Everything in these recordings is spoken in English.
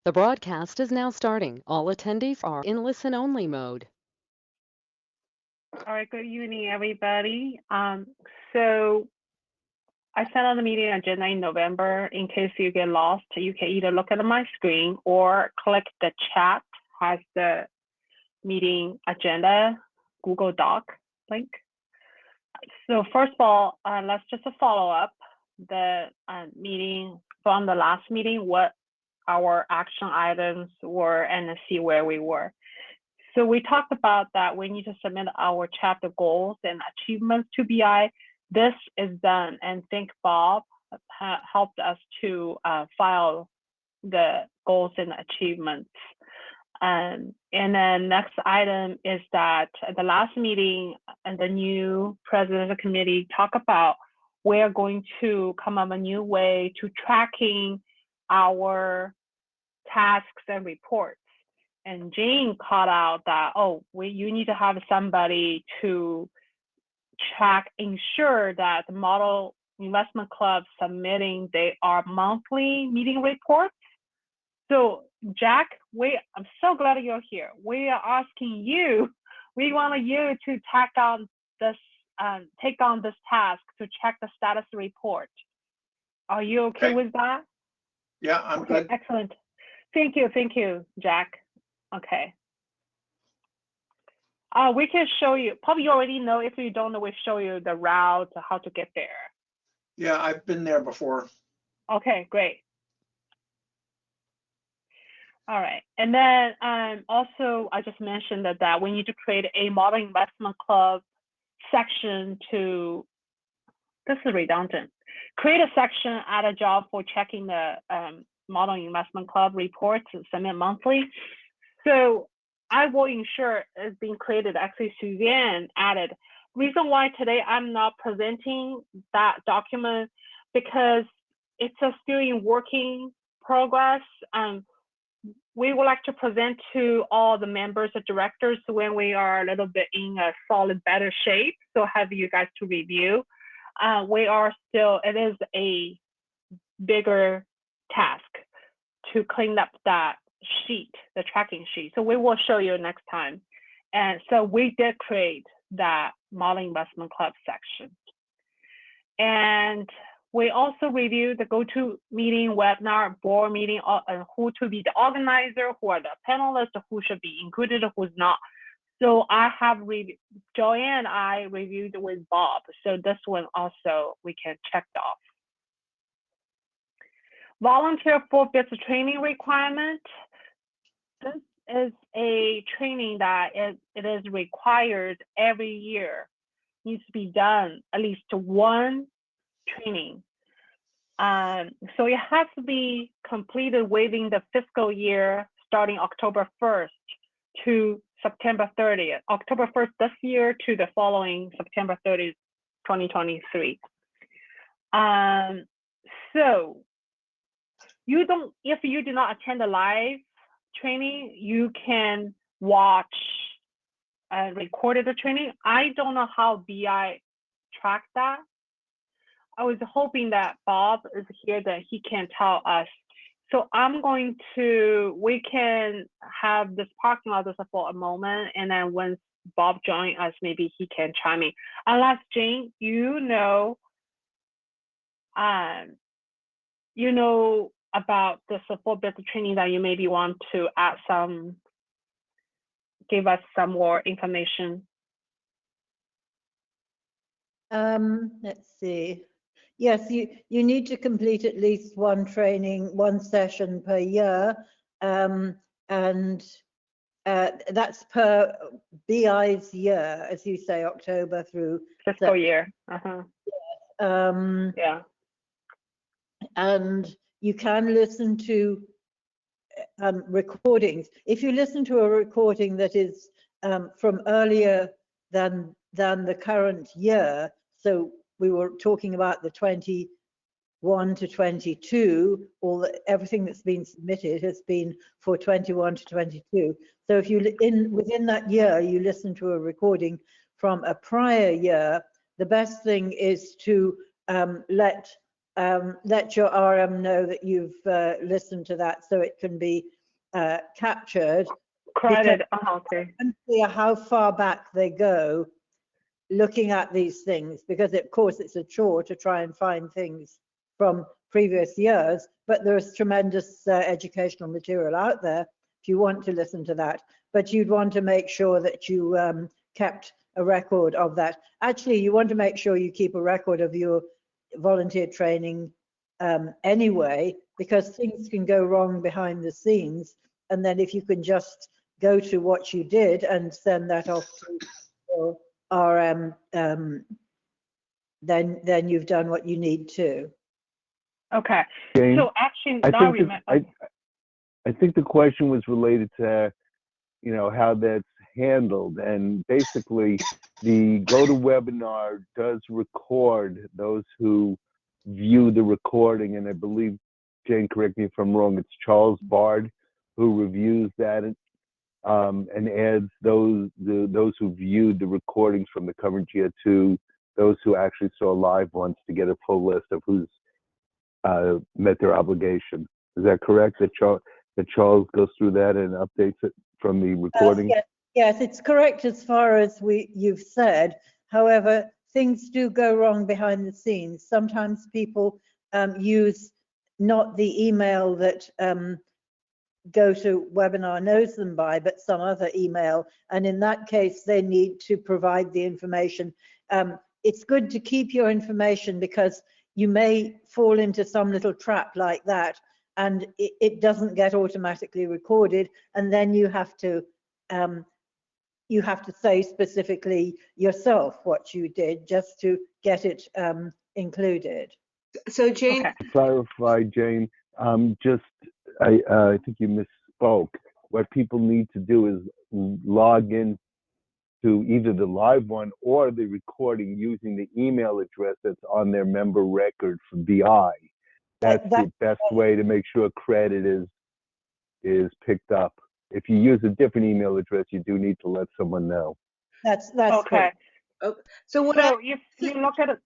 The broadcast is now starting. All attendees are in listen-only mode. All right, good evening, everybody. So I sent out the meeting agenda in November. In case you get lost, you can either look at my screen or click the chat, has the meeting agenda Google Doc link. So first of all, let's just follow up the meeting from the last meeting, what our action items were, and see where we were. So we talked about that we need to submit our chapter goals and achievements to BI. This is done, and thank Bob helped us to file the goals and achievements. And then next item is that at the last meeting, and the new president of the committee talk about we're going to come up a new way to tracking our tasks and reports. And Jane called out that, you need to have somebody to track, ensure that the model investment club submitting their monthly meeting reports. So Jack, I'm so glad you're here. We are asking you, we want you to take on this task to check the status report. Are you okay with that? Yeah, I'm good. Excellent. Thank you, Jack. Okay. We can show you, probably you already know. If you don't know, we show you the route, how to get there. Yeah, I've been there before. Okay, great. All right, and then also I just mentioned that we need to create a model investment club section to, this is redundant, create a section, add a job for checking the model investment club reports and submit monthly. So I will ensure it's being created. Actually, Suzanne added. Reason why today I'm not presenting that document, because it's still in working progress. We would like to present to all the members and directors when we are a little bit in a solid, better shape. So have you guys to review. We are still, it is a bigger task to clean up that sheet, the tracking sheet. So we will show you next time. And so we did create that model investment club section. And we also reviewed the go-to meeting, webinar, board meeting, who to be the organizer, who are the panelists, who should be included, who's not. So I have Joanne, I reviewed with Bob. So this one also we can check off. Volunteer for business training requirement. This is a training that it is required every year. Needs to be done at least one training. So it has to be completed within the fiscal year starting October 1st to September 30th. October 1st this year to the following September 30th, 2023. So if you do not attend the live training, you can watch recorded the training. I don't know how BI track that. I was hoping that Bob is here, that he can tell us. So we can have this parking lot for a moment, and then once Bob joins us, maybe he can chime in. Unless Jane, you know about the support business training that you maybe want to give us some more information. Let's see. Yes, you need to complete at least one training, one session per year, and that's per BI's year, as you say, October through fiscal year. Yeah. And you can listen to recordings. If you listen to a recording that is from earlier than the current year, so we were talking about the 21 to 22, everything that's been submitted has been for 21 to 22. So if within that year you listen to a recording from a prior year, the best thing is to let let your RM know that you've listened to that so it can be captured. Credit. Okay. Unclear how far back they go looking at these things, because of course it's a chore to try and find things from previous years, but there's tremendous educational material out there if you want to listen to that. But you'd want to make sure that you kept a record of that. Actually, you want to make sure you keep a record of your volunteer training anyway, because things can go wrong behind the scenes. And then if you can just go to what you did and send that off to your RM, then you've done what you need to. Okay. Jane, So actually, I now think remember. I think the question was related to, how that's handled, and basically the GoToWebinar does record those who view the recording, and I believe, Jane, correct me if I'm wrong, it's Charles Bard who reviews that and adds those who viewed the recordings from the current year to those who actually saw live ones to get a full list of who's met their obligation. Is that correct? That Charles goes through that and updates it from the recording? Yes, it's correct as far as you've said. However, things do go wrong behind the scenes. Sometimes people use not the email that GoToWebinar knows them by, but some other email. And in that case, they need to provide the information. It's good to keep your information because you may fall into some little trap like that and it doesn't get automatically recorded. And then you have to say specifically yourself what you did just to get it included. So Jane, Okay. To clarify, Jane, I think you misspoke. What people need to do is log in to either the live one or the recording using the email address that's on their member record for BI. That's the best way to make sure credit is picked up. If you use a different email address, you do need to let someone know. That's Okay. so what So if you look at it,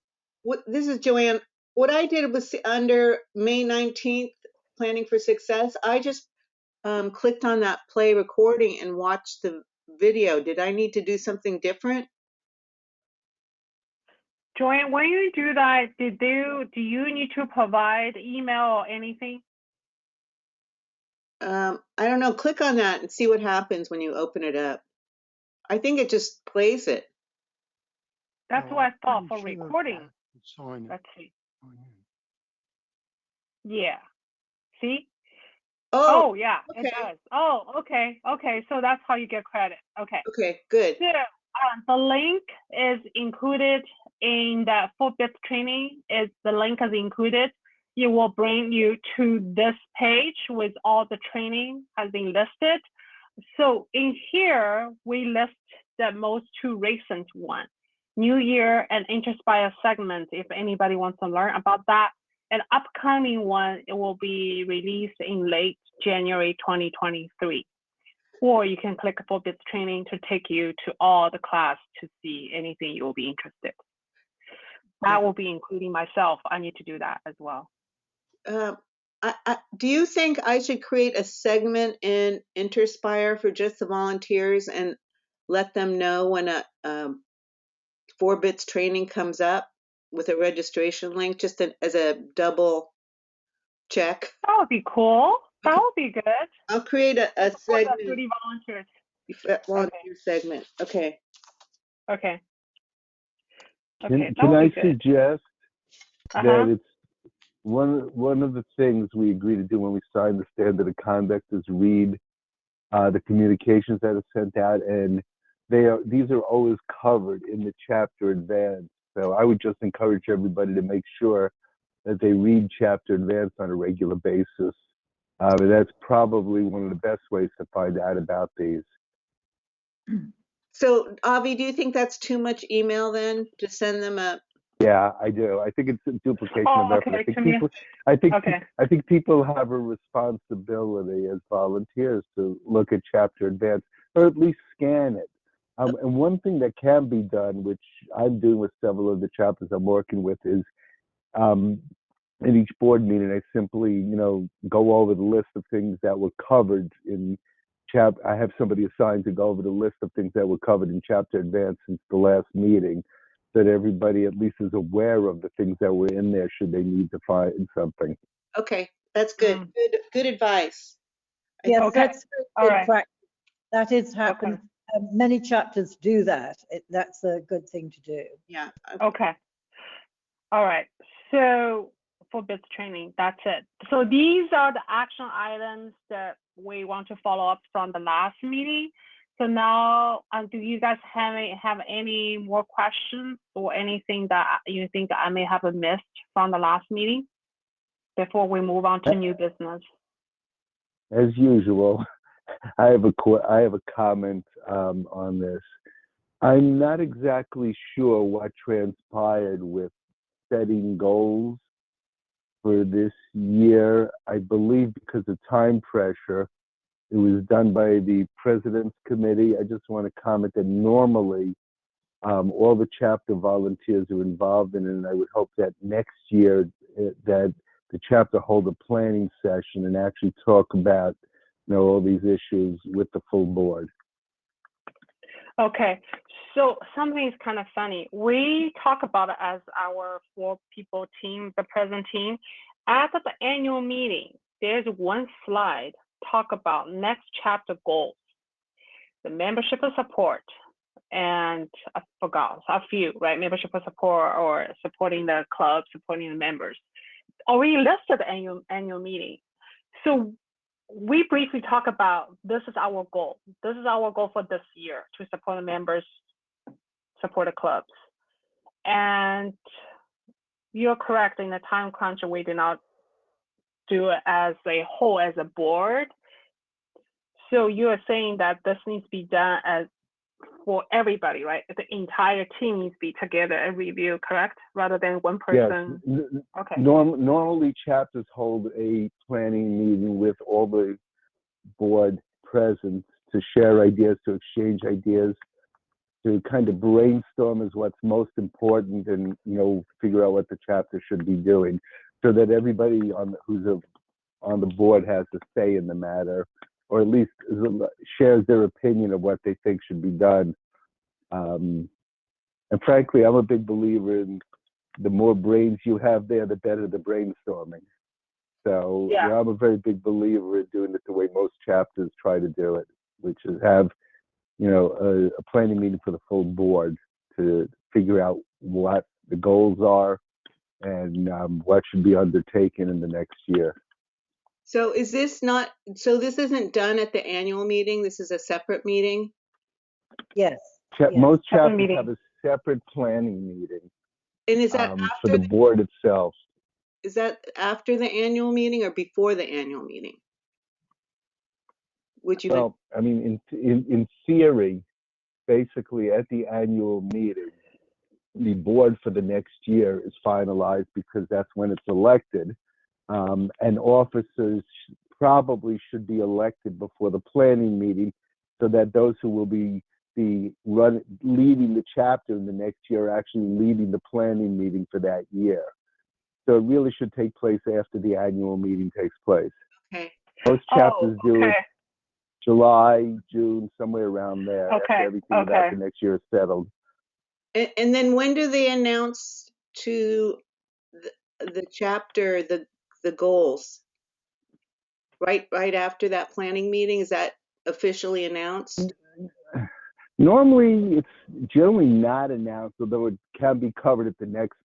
this is Joanne. What I did was under May 19th, Planning for Success, I just clicked on that play recording and watched the video. Did I need to do something different? Joanne, when you do that, do you need to provide email or anything? I don't know. Click on that and see what happens when you open it up. I think it just plays it. That's No, what I I'm thought pretty for sure recording. Sign it. Let's see. Yeah. See? Oh, Oh, yeah, okay. it does. Oh, okay. Okay, so that's how you get credit. Okay. Okay, good. So the link is included in the 4-bit training. The link is included. It will bring you to this page with all the training has been listed. So in here, we list the most two recent one, New Year and Inspire segment, if anybody wants to learn about that. An upcoming one, it will be released in late January 2023. Or you can click 4-bit training to take you to all the class to see anything you will be interested. That will be including myself. I need to do that as well. Do you think I should create a segment in Interspire for just the volunteers and let them know when a 4-bits training comes up with a registration link, just as a double check? That would be cool. That Okay. would be good. I'll create a For the segment, 30 volunteers. volunteer segment. Okay. Okay. Okay, that Can would I be good. suggest Uh-huh. that it's one of the things we agree to do when we sign the standard of conduct is read the communications that are sent out, and these are always covered in the chapter advance. So I would just encourage everybody to make sure that they read chapter advance on a regular basis. And that's probably one of the best ways to find out about these. So, Avi, do you think that's too much email then to send them a? Yeah, I do. I think it's a duplication of effort. Okay. I think people have a responsibility as volunteers to look at chapter advance or at least scan it. And one thing that can be done, which I'm doing with several of the chapters I'm working with, is at each board meeting, I simply, go over the list of things that were covered in I have somebody assigned to go over the list of things that were covered in chapter advance since the last meeting, so that everybody at least is aware of the things that were in there should they need to find something. Okay, that's good. Good advice. Yes, Okay. that's All good right. practice. That is happened. Many chapters do that. That's a good thing to do. Yeah. Okay. All right. So for BITS training, that's it. So these are the action items that we want to follow up from the last meeting. So now, do you guys have any more questions or anything that you think I may have missed from the last meeting before we move on to new business? As usual, I have a comment on this. I'm not exactly sure what transpired with setting goals for this year. I believe because of time pressure, it was done by the President's Committee. I just want to comment that normally all the chapter volunteers are involved in it, and I would hope that next year that the chapter hold a planning session and actually talk about all these issues with the full board. Okay, so something is kind of funny. We talk about it as our 4-people team, the present team. At the annual meeting, there's one slide talk about next chapter goals, the membership and support, and I forgot a few, right? Membership and support, or supporting the club, supporting the members. Already listed the annual meeting. So we briefly talk about this is our goal. This is our goal for this year, to support the members, support the clubs. And you're correct, in the time crunch, we did not do it as a whole, as a board. So you are saying that this needs to be done as for everybody, right? The entire team needs to be together and review, correct? Rather than one person. Yes. Okay. Normally chapters hold a planning meeting with all the board present to share ideas, to exchange ideas, to kind of brainstorm is what's most important, and figure out what the chapter should be doing, so that everybody who's on the board has a say in the matter, or at least shares their opinion of what they think should be done. And frankly, I'm a big believer in the more brains you have there, the better the brainstorming. So I'm a very big believer in doing it the way most chapters try to do it, which is have a planning meeting for the full board to figure out what the goals are and what should be undertaken in the next year. So is this not, so this isn't done at the annual meeting? This is a separate meeting? Yes. Most chapters have a separate planning meeting. And is that for the board itself? Is that after the annual meeting or before the annual meeting? Would you? Well, I mean, in theory, basically at the annual meeting, the board for the next year is finalized because that's when it's elected, and officers probably should be elected before the planning meeting, so that those who will be leading the chapter in the next year are actually leading the planning meeting for that year. So it really should take place after the annual meeting takes place. Okay. Most chapters do it July, June, somewhere around there, after everything about the next year is settled. And then when do they announce to the chapter the goals? Right after that planning meeting, is that officially announced? Normally, it's generally not announced, although it can be covered at the next,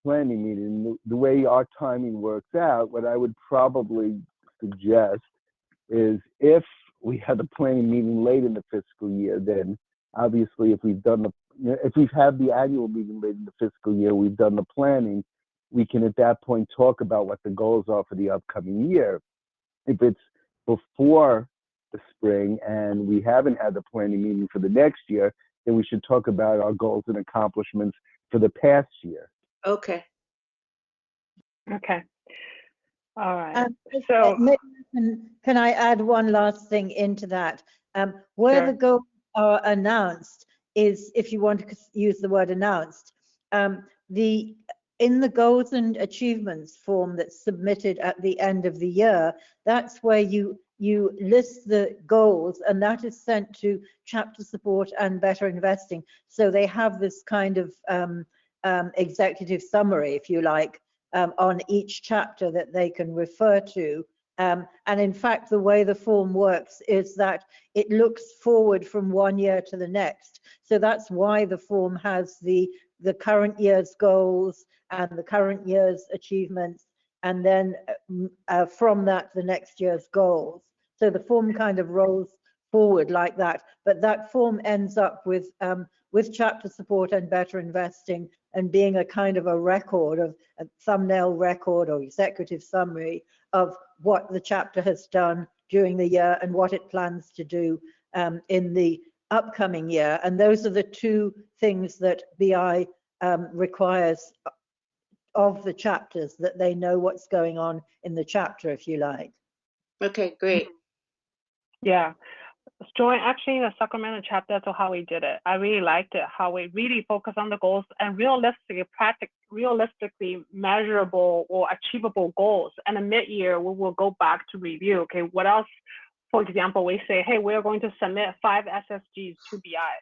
planning meeting. The way our timing works out, what I would probably suggest is if we had the planning meeting late in the fiscal year, then obviously if we've had the annual meeting late in the fiscal year, we've done the planning, we can at that point talk about what the goals are for the upcoming year. If it's before the spring and we haven't had the planning meeting for the next year, then we should talk about our goals and accomplishments for the past year. Okay. Okay. All right. Can I add one last thing into that? Where the goals are announced is, if you want to use the word announced, the in the goals and achievements form that's submitted at the end of the year, that's where you list the goals, and that is sent to chapter support and Better Investing. So they have this kind of executive summary, if you like, on each chapter that they can refer to. And in fact, the way the form works is that it looks forward from one year to the next. So that's why the form has the current year's goals and the current year's achievements, and then from that, the next year's goals. So the form kind of rolls forward like that, but that form ends up with chapter support and Better Investing and being a kind of a record, of a thumbnail record or executive summary of what the chapter has done during the year and what it plans to do in the upcoming year. And those are the two things that BI requires of the chapters, that they know what's going on in the chapter, if you like. Okay, great. Yeah. Join actually in the Sacramento chapter, that's how we did it. I really liked it, how we really focus on the goals and realistically measurable or achievable goals. And in mid-year, we will go back to review, okay, what else? For example, we say, hey, we're going to submit 5 SSGs to BI.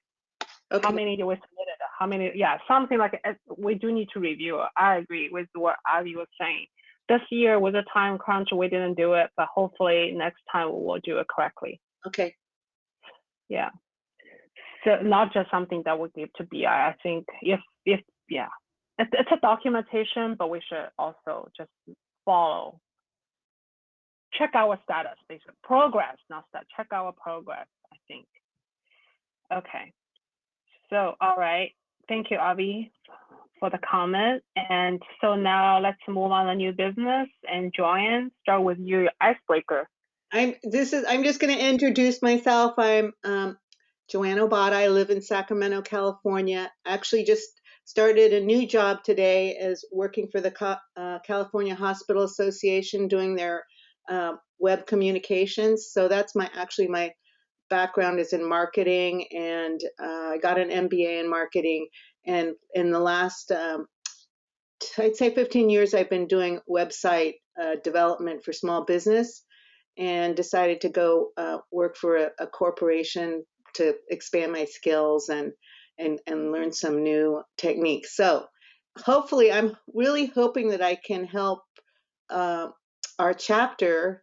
Okay. How many do we submit? How many? Yeah, something like we do need to review. I agree with what Avi was saying. This year was a time crunch, we didn't do it, but hopefully next time we will do it correctly. Okay. Yeah. So not just something that we give to BI. I think if yeah, it's a documentation, but we should also just follow, check our status, basically progress, not status. Check our progress, I think. Okay. So all right, thank you, Avi, for the comment. And so now let's move on to new business. And Joanne, start with your icebreaker. I'm just going to introduce myself. I'm Joanne Obata. I live in Sacramento, California. Actually, just started a new job today as working for the California Hospital Association, doing their web communications. So that's my background is in marketing, and I got an MBA in marketing. And in the last, I'd say 15 years, I've been doing website development for small business, and decided to go work for a corporation to expand my skills and learn some new techniques. So hopefully, I'm really hoping that I can help our chapter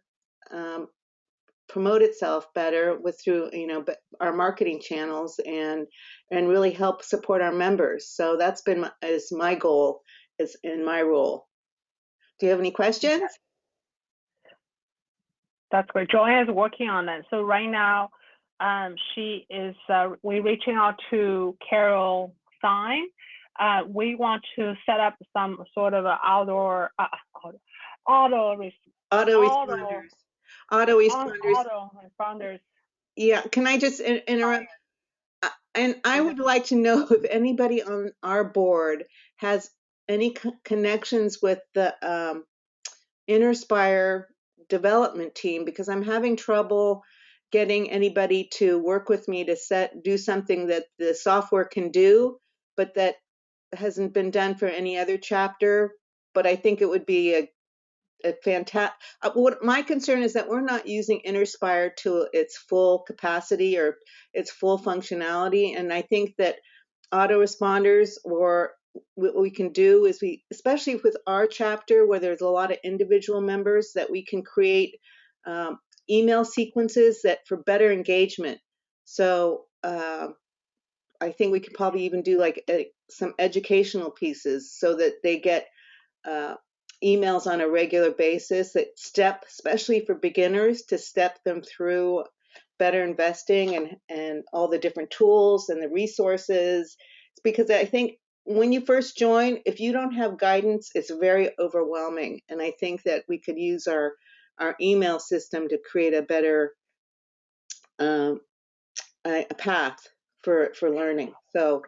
promote itself better through our marketing channels, and really help support our members. So that's been my goal, is in my role. Do you have any questions? That's great. Joanne is working on that. So right now, she is, we're reaching out to Carol Stein. We want to set up some sort of auto responders. Yeah, can I just interrupt? And I would like to know if anybody on our board has any connections with the Innerspire development team, because I'm having trouble getting anybody to work with me to do something that the software can do, but that hasn't been done for any other chapter. But I think it would be a fantastic. What my concern is that we're not using Innerspire to its full capacity or its full functionality, and I think that autoresponders, or what we can do is, especially with our chapter where there's a lot of individual members, that we can create email sequences that for better engagement. So I think we could probably even do like some educational pieces so that they get emails on a regular basis that especially for beginners, to step them through better investing and all the different tools and the resources. It's because I think when you first join, if you don't have guidance, it's very overwhelming. And I think that we could use our email system to create a better a path for learning. So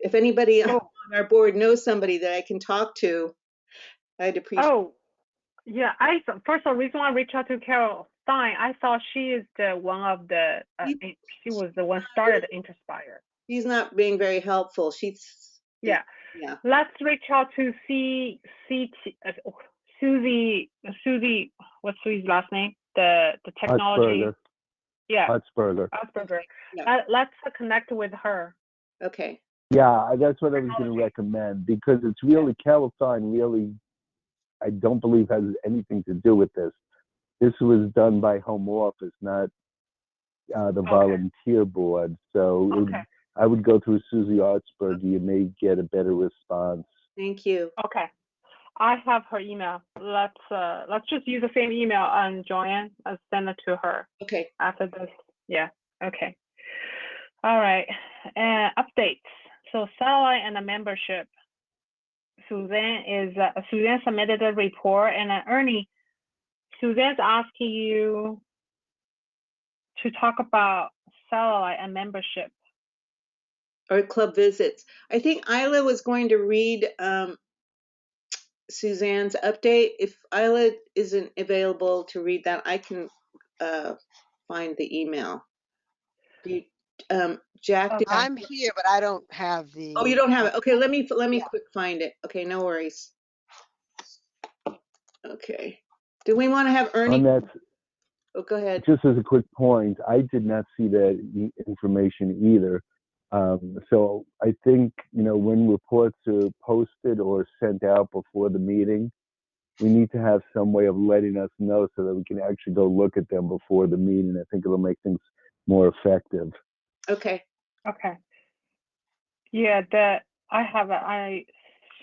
if anybody on our board knows somebody that I can talk to, I'd appreciate it. Oh, yeah. First of all, reason why I reached out to Carol Stein, I thought she is the one of the, she was the one started Innerspire. She's not being very helpful. Yeah. Yeah. Let's reach out to Susie, what's Susie's last name? The technology. Hutzberger. Yeah, Hutzberger. Asperger. Yeah. Let's connect with her. Okay. Yeah, that's what I was going to Technology. recommend because it's really California. Really, I don't believe has anything to do with this. This was done by home office, not the volunteer board. So Okay. I would go through Susie Artsberger. You may get a better response. Thank you. Okay. I have her email. Let's just use the same email and Joanne. I'll send it to her Okay. after this. Yeah. Okay. All right. Updates. So satellite and the membership. Suzanne submitted a report, and Ernie, Suzanne's asking you to talk about satellite and membership. Or club visits. I think Isla was going to read Suzanne's update. If Isla isn't available to read that, I can find the email. Do you, Jack? Okay. I'm here, but I don't have the. Oh, you don't have it. Okay, let me Yeah. quick find it. Okay, no worries. Okay. Do we want to have Ernie? On that, Oh, go ahead. just as a quick point, I did not see that information either. So I think, when reports are posted or sent out before the meeting, we need to have some way of letting us know so that we can actually go look at them before the meeting. I think it'll make things more effective. Okay. Okay. Yeah, I have it. I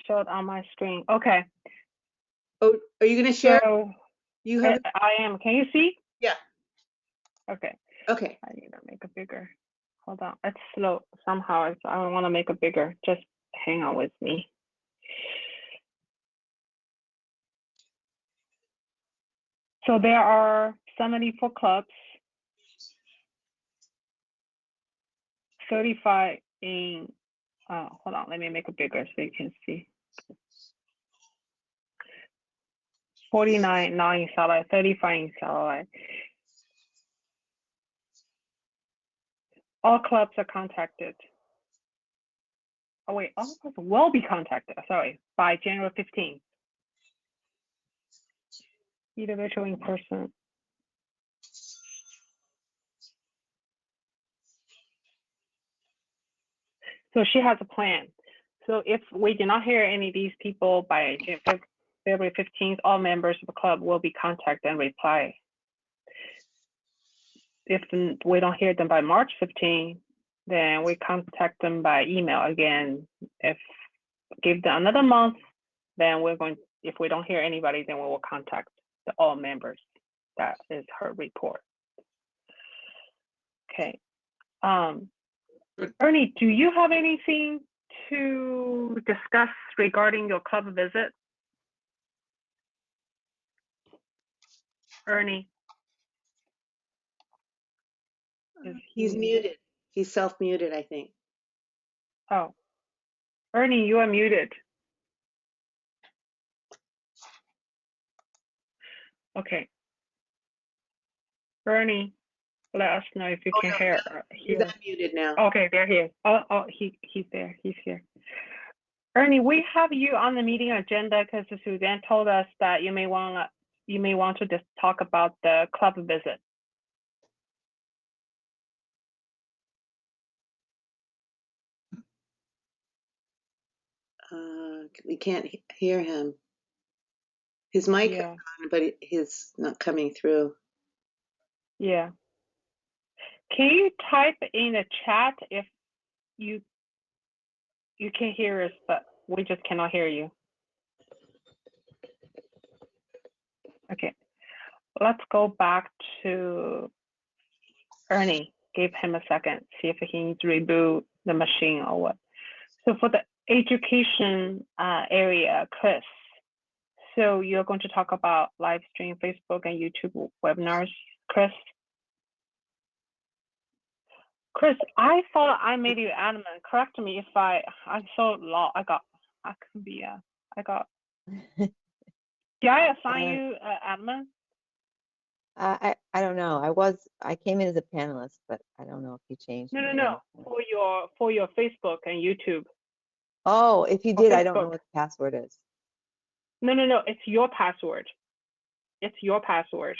showed on my screen. Okay. Oh, are you going to share? So You have it? I am. Can you see? Yeah. Okay. Okay. I need to make it bigger. Hold on. It's slow. Somehow I want to make it bigger. Just hang on with me. So there are 74 clubs, 35 in, hold on, let me make it bigger so you can see. 49 now in satellite, 35 in satellite. All clubs are contacted. Oh wait, all clubs will be contacted, sorry, by January 15th. Either virtual in person. So she has a plan. So if we do not hear any of these people by February 15th, all members of the club will be contacted and reply. If we don't hear them by March 15th, then we contact them by email again. If give them another month, then if we don't hear anybody, then we will contact all members. That is her report. Okay. Ernie, do you have anything to discuss regarding your club visit? Ernie? He's muted. He's self-muted, I think. Oh. Ernie, you are muted. Okay. Ernie, let us know if you can hear. He's unmuted now. Okay, there he is. Oh, he's there. He's here. Ernie, we have you on the meeting agenda because Suzanne told us that you may want to just talk about the club visit. We can't hear him. His mic Yeah. is on, but he's not coming through. Yeah. Can you type in the chat if you can hear us, but we just cannot hear you? Okay. Let's go back to Ernie. Give him a second, see if he needs to reboot the machine or what. So for the education area, Chris, so you're going to talk about live stream Facebook and YouTube webinars, Chris? Chris, I thought I made you admin. Correct me if I'm so lost. I could be, I got. Did I assign you admin? I don't know. I came in as a panelist, but I don't know if you changed. No. For your Facebook and YouTube. Oh, if you For did, I don't know Facebook. what the password is. No, it's your password. It's your password.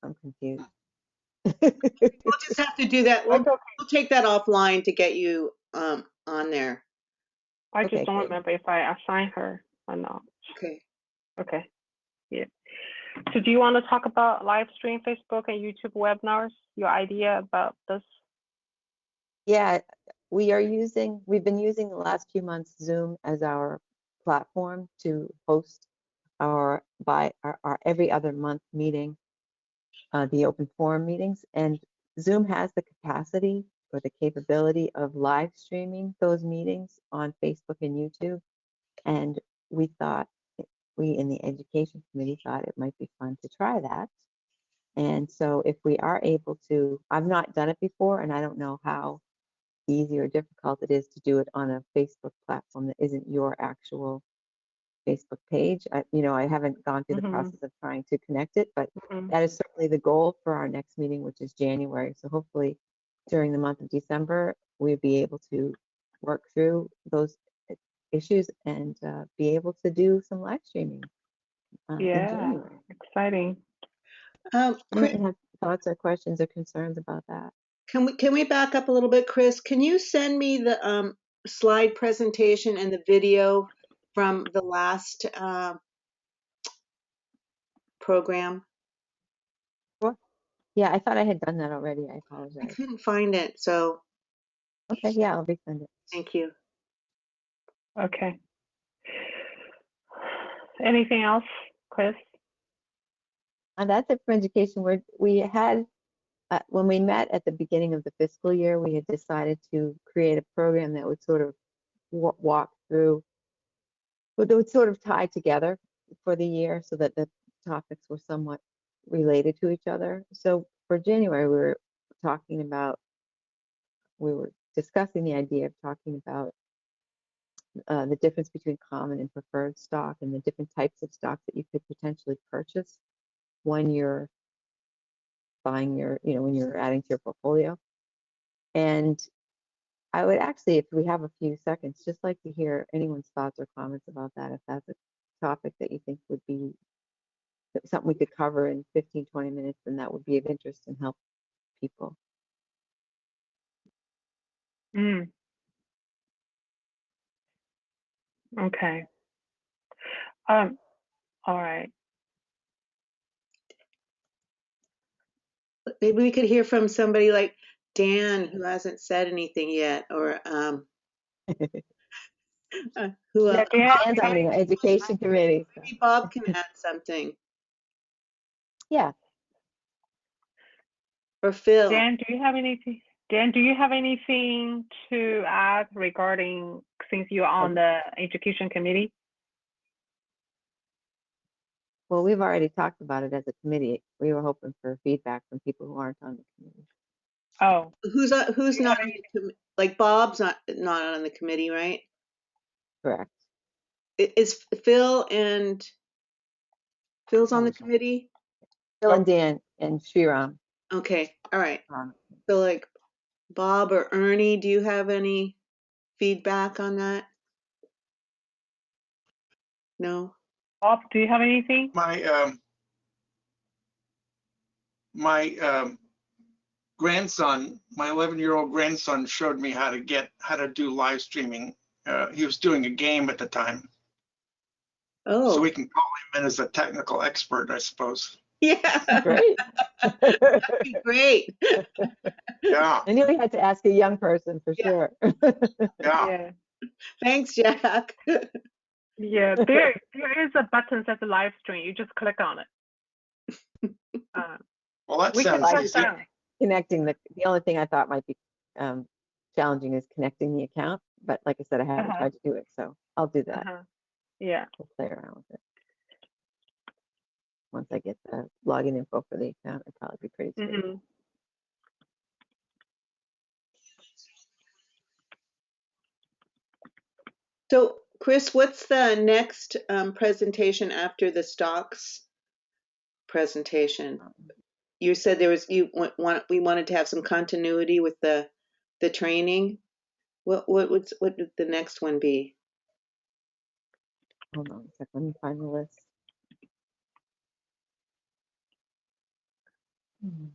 I'm confused. We'll just have to do that. It's okay. We'll take that offline to get you on there. I Okay, just don't good. remember if I assign her or not. Okay. Okay. Yeah. So do you want to talk about live stream Facebook and YouTube webinars? Your idea about this? Yeah, we've been using the last few months Zoom as our platform to host our every other month meeting, the open forum meetings. And Zoom has the capacity or the capability of live streaming those meetings on Facebook and YouTube. And we in the education committee thought it might be fun to try that. And so if we are able to, I've not done it before, and I don't know how easy or difficult it is to do it on a Facebook platform that isn't your actual Facebook page. I haven't gone through the process of trying to connect it, but that is certainly the goal for our next meeting, which is January. So hopefully during the month of December, we'll be able to work through those issues and be able to do some live streaming in Yeah, January. exciting. Chris, Anyone have thoughts or questions or concerns about that? can we back up a little bit, Chris? Can you send me the slide presentation and the video from the last program? Sure. Yeah, I thought I had done that already. I I apologize. couldn't find it, so Okay, yeah, I'll resend it. thank you. Okay. Anything else, Chris? And that's it for education. We had, when we met at the beginning of the fiscal year, we had decided to create a program that would sort of walk through, but that would sort of tie together for the year so that the topics were somewhat related to each other. So for January, we were discussing the idea of talking about the difference between common and preferred stock and the different types of stocks that you could potentially purchase when you're buying when you're adding to your portfolio. And I would actually, if we have a few seconds, just like to hear anyone's thoughts or comments about that. If that's a topic that you think would be something we could cover in 15, 20 minutes, then that would be of interest and help people. Okay. All right. Maybe we could hear from somebody like Dan who hasn't said anything yet, or who Yeah, else? Dan, Dan's on the education committee. So. Maybe Bob can add something, Yeah. or Phil. Dan, do you have anything? Dan, do you have anything to add regarding, since you're on the education committee? Well, we've already talked about it as a committee. We were hoping for feedback from people who aren't on the committee. Oh, Who's not on the committee? Like Bob's not on the committee, right? Correct. Is Phil's on the committee? Phil and Dan and Shriram. Okay, all right. So like Bob or Ernie, do you have any feedback on that? No. Bob, do you have anything? My grandson, my 11-year-old grandson, showed me how to do live streaming. He was doing a game at the time, Oh. so we can call him in as a technical expert, I suppose. Yeah. Great. That'd be great. Yeah. I knew we had to ask a young person for sure. Yeah. Thanks, Jack. Yeah, there is a button that says live stream. You just click on it. Well, that We can sounds put easy. down. Connecting the only thing I thought might be challenging is connecting the account. But like I said, I haven't tried to do it, so I'll do that. Yeah. We'll play around with it. Once I get the login info for the account, it'll probably be pretty straightforward. So, Chris, what's the next presentation after the stocks presentation? You said we wanted to have some continuity with the training. What would the next one be? Hold on a second, let me find the list. Hmm.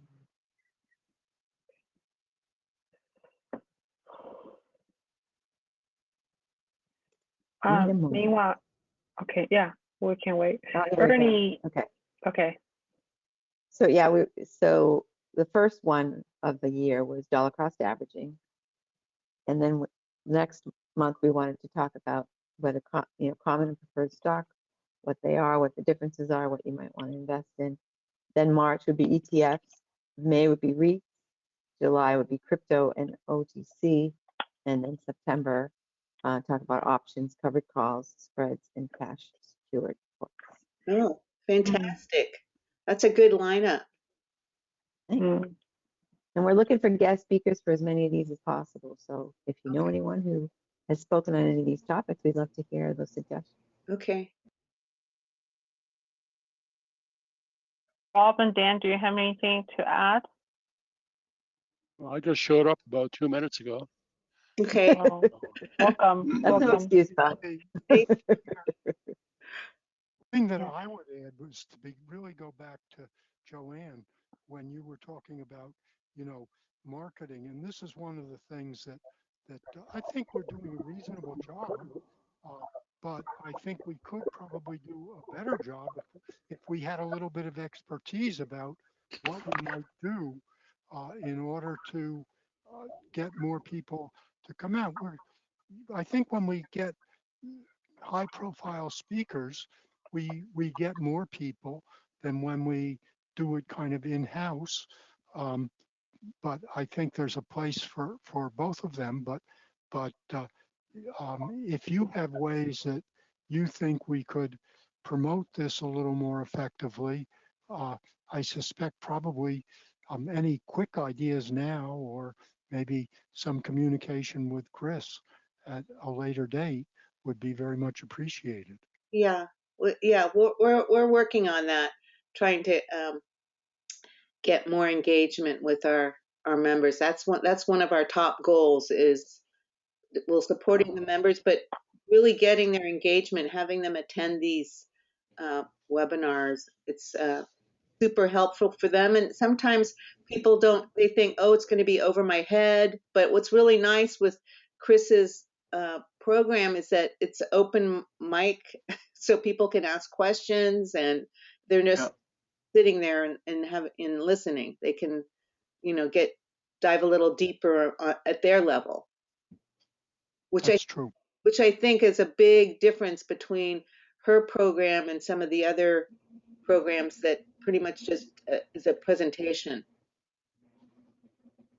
Need a moment. Meanwhile, okay, yeah, we can wait. Oh, here we go. Ernie, Okay. okay. So yeah, so the first one of the year was dollar cost averaging, and then next month we wanted to talk about whether common and preferred stock, what they are, what the differences are, what you might want to invest in. Then March would be ETFs, May would be REITs, July would be crypto and OTC, and then September talk about options, covered calls, spreads, and cash secured puts. Oh, fantastic. That's a good lineup. Mm. And we're looking for guest speakers for as many of these as possible. So if you know anyone who has spoken on any of these topics, we'd love to hear those suggestions. Okay. Bob and Dan, do you have anything to add? Well, I just showed up about 2 minutes ago. Okay. Oh, welcome, That's no welcome. excuse, Bob. The thing that I would add was to really go back to Joanne when you were talking about, marketing. And this is one of the things that I think we're doing a reasonable job. But I think we could probably do a better job if we had a little bit of expertise about what we might do in order to get more people to come out. I think when we get high profile speakers, we get more people than when we do it kind of in-house. But I think there's a place for both of them. But if you have ways that you think we could promote this a little more effectively, I suspect probably any quick ideas now, or maybe some communication with Chris at a later date, would be very much appreciated. Yeah. Yeah. We're working on that, trying to get more engagement with our members. That's one of our top goals is supporting the members, but really getting their engagement, having them attend these webinars. It's super helpful for them. And sometimes people they think, oh, it's going to be over my head. But what's really nice with Chris's program is that it's open mic, so people can ask questions and they're just sitting there and listening. They can, dive a little deeper at their level, which That's true. I think is a big difference between her program and some of the other programs that pretty much just is a presentation.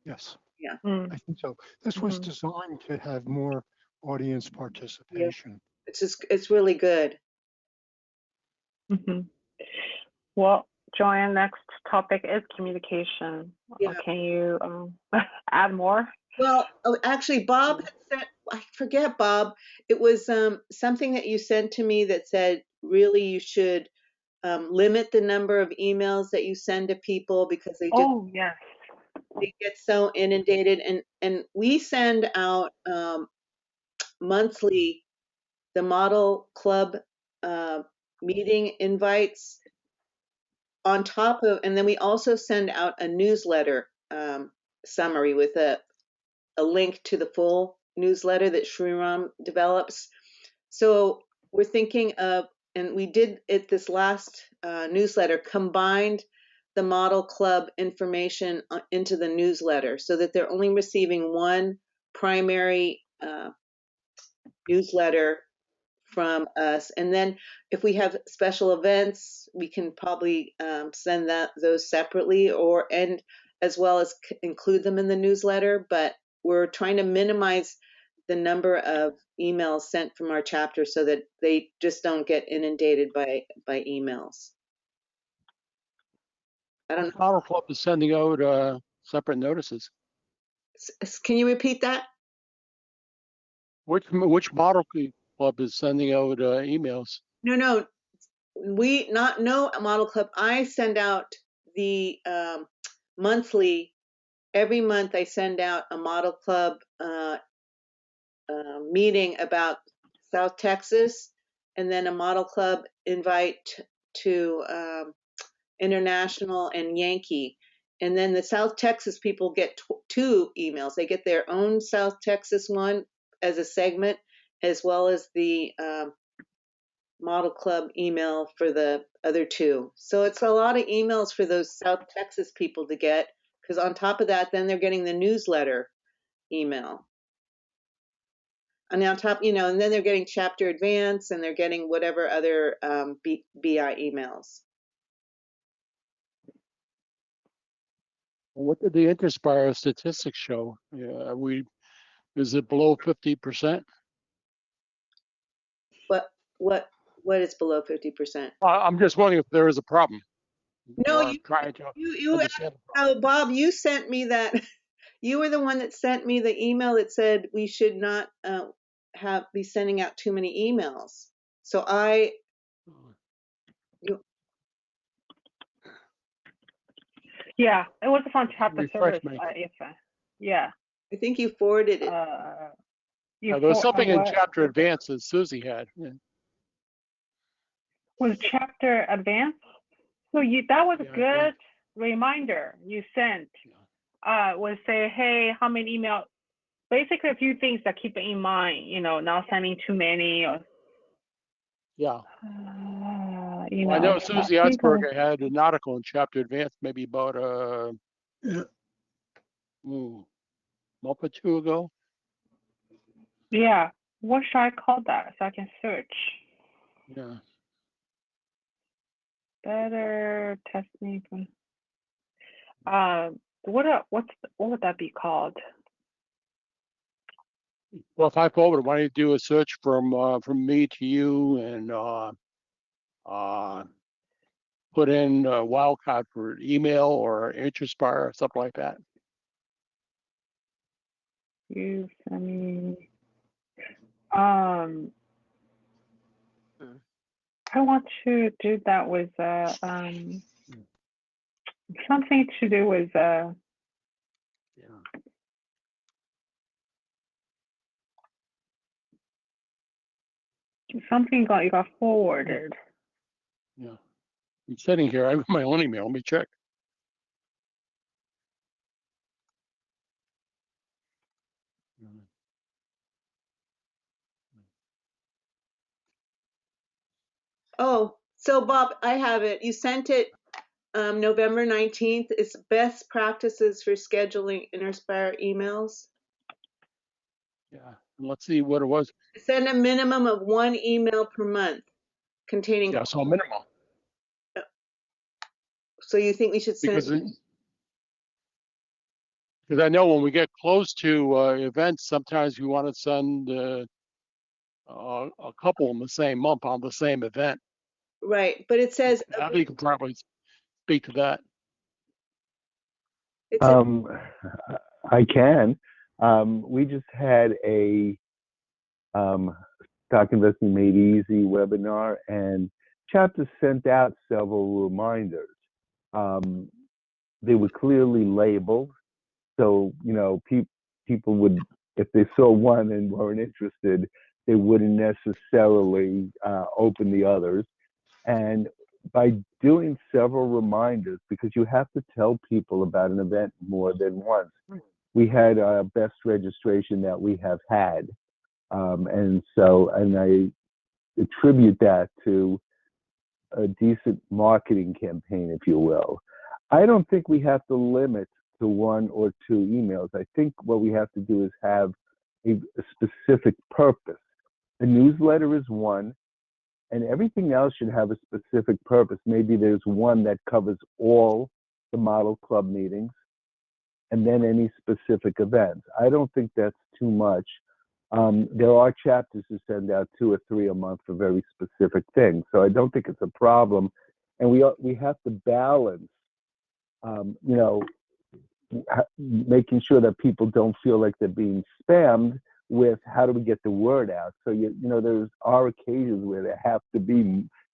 Yes, Yeah. I think so. This was designed to have more audience Yeah. participation. It's really good. Mm-hmm. Well, Joanne, next topic is communication. Yeah. Can you add more? Well, actually, Bob had sent, I forget, Bob, it was something that you sent to me that said, really, you should limit the number of emails that you send to people because Oh, yes. they get so inundated. And we send out monthly the model club meeting invites on top of, and then we also send out a newsletter summary with a link to the full newsletter that Shriram develops. So we're thinking of, and we did it this last newsletter, combined the model club information into the newsletter so that they're only receiving one primary newsletter from us. And then if we have special events, we can probably send those separately and as well as include them in the newsletter. But we're trying to minimize the number of emails sent from our chapter so that they just don't get inundated by emails. I don't know. Model Club is sending out separate notices. Can you repeat that? Which Model Club is sending out emails? No, no model club. I send out the monthly. Every month I send out a model club meeting about South Texas, and then a model club invite to International and Yankee. And then the South Texas people get two emails. They get their own South Texas one as a segment, as well as the model club email for the other two. So it's a lot of emails for those South Texas people to get, because on top of that, then they're getting the newsletter email. And on top, and then they're getting chapter advance, and they're getting whatever other BI emails. What did the Interspire statistics show? Yeah, is it below 50%? What is below 50%? I'm just wondering if there is a problem. No, Or trying to you understand the problem. oh, Bob, you sent me that. You were the one that sent me the email that said we should not be sending out too many emails. So Yeah, it was from chapter Refresh service. me. Yeah. I think you forwarded it. There was something in chapter advance that Susie had. Yeah. Was chapter advance? So that was a Yeah, good reminder you sent. Was say, hey, how many emails? Basically, a few things that keep in mind. Not sending too many. Or Yeah. Well, I know Susie Utzberger had an article in chapter advance maybe about month or two ago. Yeah. What should I call that so I can search? Yeah. Better technique. What would that be called? Well, if I forward, why don't you do a search from me to you and put in wildcard for email or Interspire or something like that. You send me. I want to do that with something to do with something got forwarded. Yeah. I'm sitting here. I have my own email. Let me check. Oh, so Bob, I have it. You sent it November 19th. It's best practices for scheduling Interspire emails. Yeah. Let's see what it was. Send a minimum of one email per month containing. Yeah, so minimum. So you think we should send? Because I know when we get close to events, sometimes we want to send a couple in the same month on the same event. Right, but it says. You can probably speak to that. I can. We just had a Stock Investing Made Easy webinar, and chapter sent out several reminders. They were clearly labeled, so people would, if they saw one and weren't interested, they wouldn't necessarily open the others. And by doing several reminders, because you have to tell people about an event more than once. We had our best registration that we have had. And I attribute that to a decent marketing campaign, if you will. I don't think we have to limit to one or two emails. I think what we have to do is have a specific purpose. A newsletter is one, and everything else should have a specific purpose. Maybe there's one that covers all the model club meetings, and then any specific events. I don't think that's too much. There are chapters who send out 2 or 3 a month for very specific things, so I don't think it's a problem. And we have to balance, making sure that people don't feel like they're being spammed with how do we get the word out. So there are occasions where there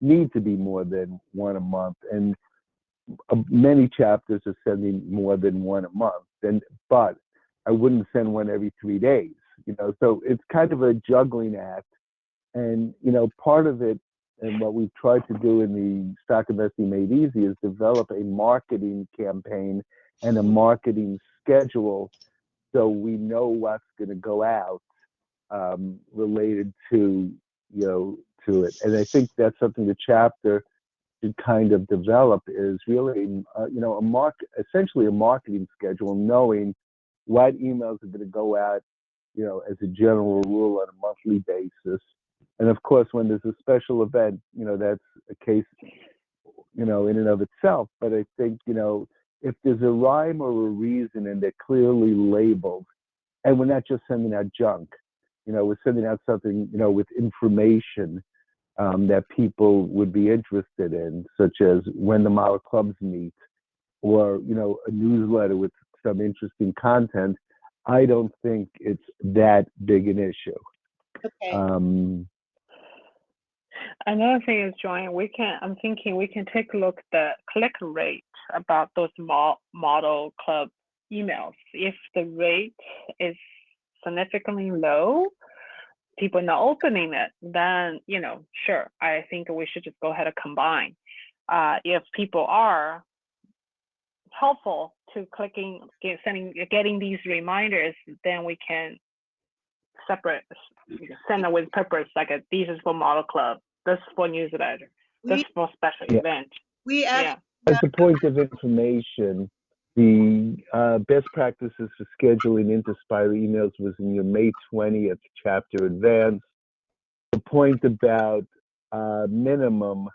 need to be more than one a month, and many chapters are sending more than one a month. But I wouldn't send one every 3 days. So it's kind of a juggling act. And, part of it, and what we've tried to do in the Stock Investing Made Easy, is develop a marketing campaign and a marketing schedule so we know what's going to go out related to, to it. And I think that's something the chapter should kind of develop, is really, essentially a marketing schedule, knowing what emails are going to go out, as a general rule on a monthly basis. And of course, when there's a special event, that's a case, in and of itself. But I think, if there's a rhyme or a reason and they're clearly labeled, and we're not just sending out junk, we're sending out something, with information that people would be interested in, such as when the model clubs meet, or, a newsletter with some interesting content, I don't think it's that big an issue. Okay. Another thing is, Joanne, I'm thinking we can take a look at the click rate about those model club emails. If the rate is significantly low, people not opening it, then, sure, I think we should just go ahead and combine. If people are helpful to getting these reminders, then we can separate, send them with purpose, like these is for model club, this is for newsletter, this is for special event. We actually As a point of information, the best practices for scheduling Interspire emails was in your May 20th chapter advance. The point about minimum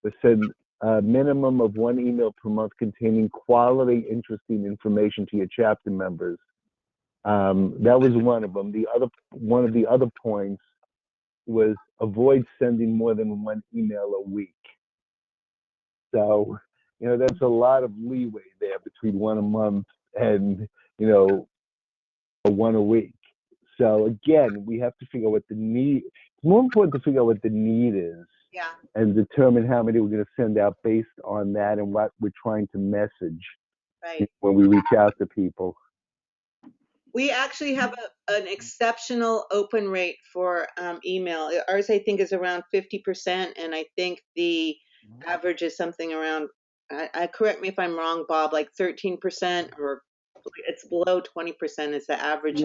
was send a minimum of 1 email per month containing quality, interesting information to your chapter members. That was one of them. One of the other points was avoid sending more than 1 email a week. So, that's a lot of leeway there between 1 a month and, 1 a week. So again, we have to figure out what the need. It's more important to figure out what the need is. Yeah. And determine how many we're going to send out based on that and what we're trying to message when we reach out to people. We actually have an exceptional open rate for email. Ours, I think, is around 50%, and I think the average is something around, correct me if I'm wrong, Bob, like 13%, or it's below 20% is the average.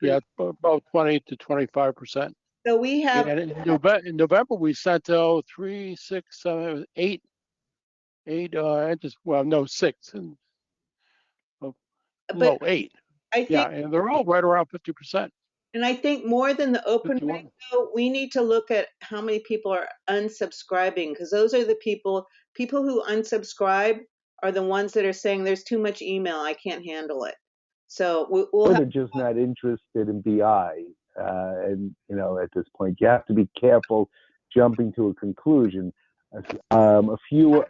Yeah, about 20 to 25%. So we have. And in November, we sent out 3, 6, 7, 8, 8, no, 6. No, 8. I think, yeah, and they're all right around 50%. And I think more than the open 51. rate, though, we need to look at how many people are unsubscribing, because those are the people who unsubscribe are the ones that are saying there's too much email, I can't handle it. So we'll they're just not interested in BI. And, at this point, you have to be careful jumping to a conclusion. A few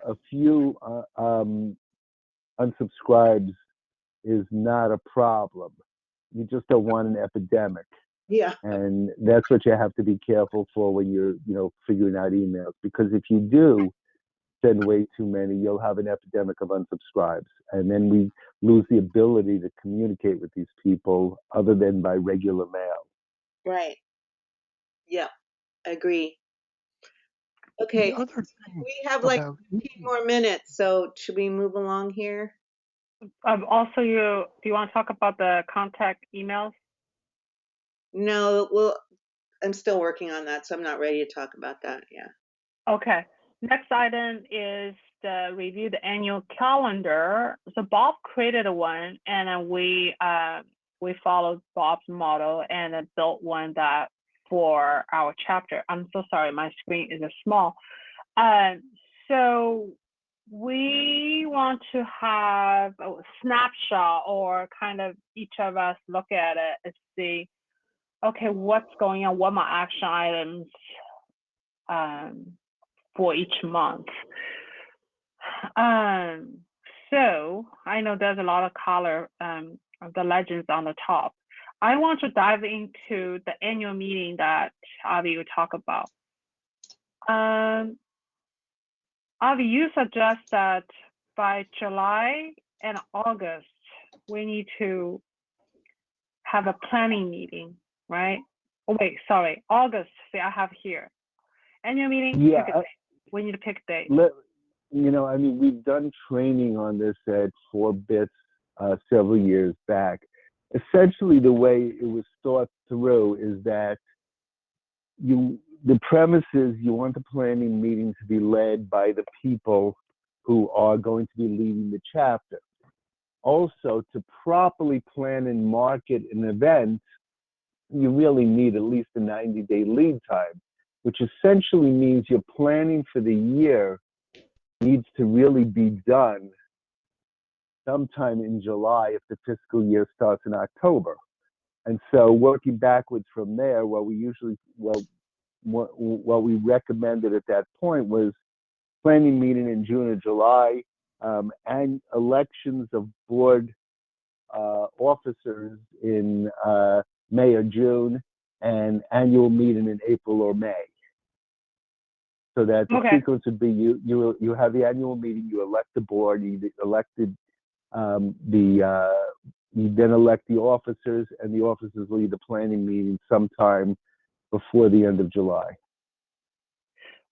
unsubscribes is not a problem. You just don't want an epidemic. Yeah. And that's what you have to be careful for when you're, figuring out emails. Because if you do send way too many, you'll have an epidemic of unsubscribes. And then we lose the ability to communicate with these people other than by regular mail. Right. Yeah, agree. Okay. The other thing We have like about 15 more minutes, so should we move along here? Also, do you want to talk about the contact emails? No, well, I'm still working on that, so I'm not ready to talk about that. Yeah. Okay. Next item is the review the annual calendar. So Bob created one, and then we followed Bob's model and then built one that for our chapter. I'm so sorry, my screen is small. So we want to have a snapshot, or kind of each of us look at it and see, okay, what's going on, what my action items for each month. So I know there's a lot of color of the legends on the top. I want to dive into the annual meeting that Avi will talk about. Avi, you suggest that by July and August, we need to have a planning meeting right? Oh, wait, sorry, August, see, I have here. Annual meeting, pick a Yeah, date. We need to pick a date. I mean, we've done training on this at 4bits several years back. Essentially, the way it was thought through is that the premise is you want the planning meeting to be led by the people who are going to be leading the chapter. Also, to properly plan and market an event, you really need at least a 90-day lead time, which essentially means your planning for the year needs to really be done sometime in July if the fiscal year starts in October. And so working backwards from there, what we recommended at that point was planning meeting in June or July, and elections of board officers in May or June, and annual meeting in April or May. So that the sequence would be you have the annual meeting, you elect the board, you then elect the officers, and the officers lead the planning meeting sometime before the end of July.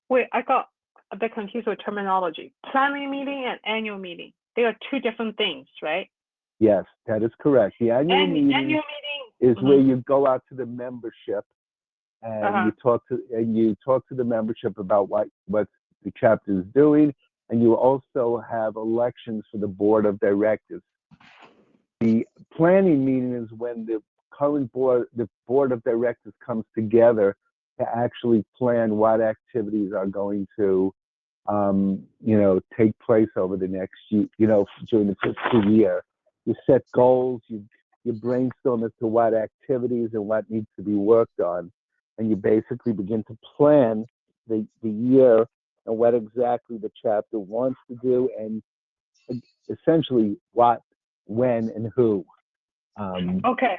Wait, I got a bit confused with terminology. Planning meeting and annual meeting, they are two different things, right? Yes, that is correct. The annual meeting is where you go out to the membership and you talk to the membership about what the chapter is doing, and you also have elections for the board of directors. The planning meeting is when the board of directors comes together to actually plan what activities are going to take place over the next during the fiscal year. You set goals, you brainstorm as to what activities and what needs to be worked on, and you basically begin to plan the year and what exactly the chapter wants to do, and essentially what, when, and who. Okay.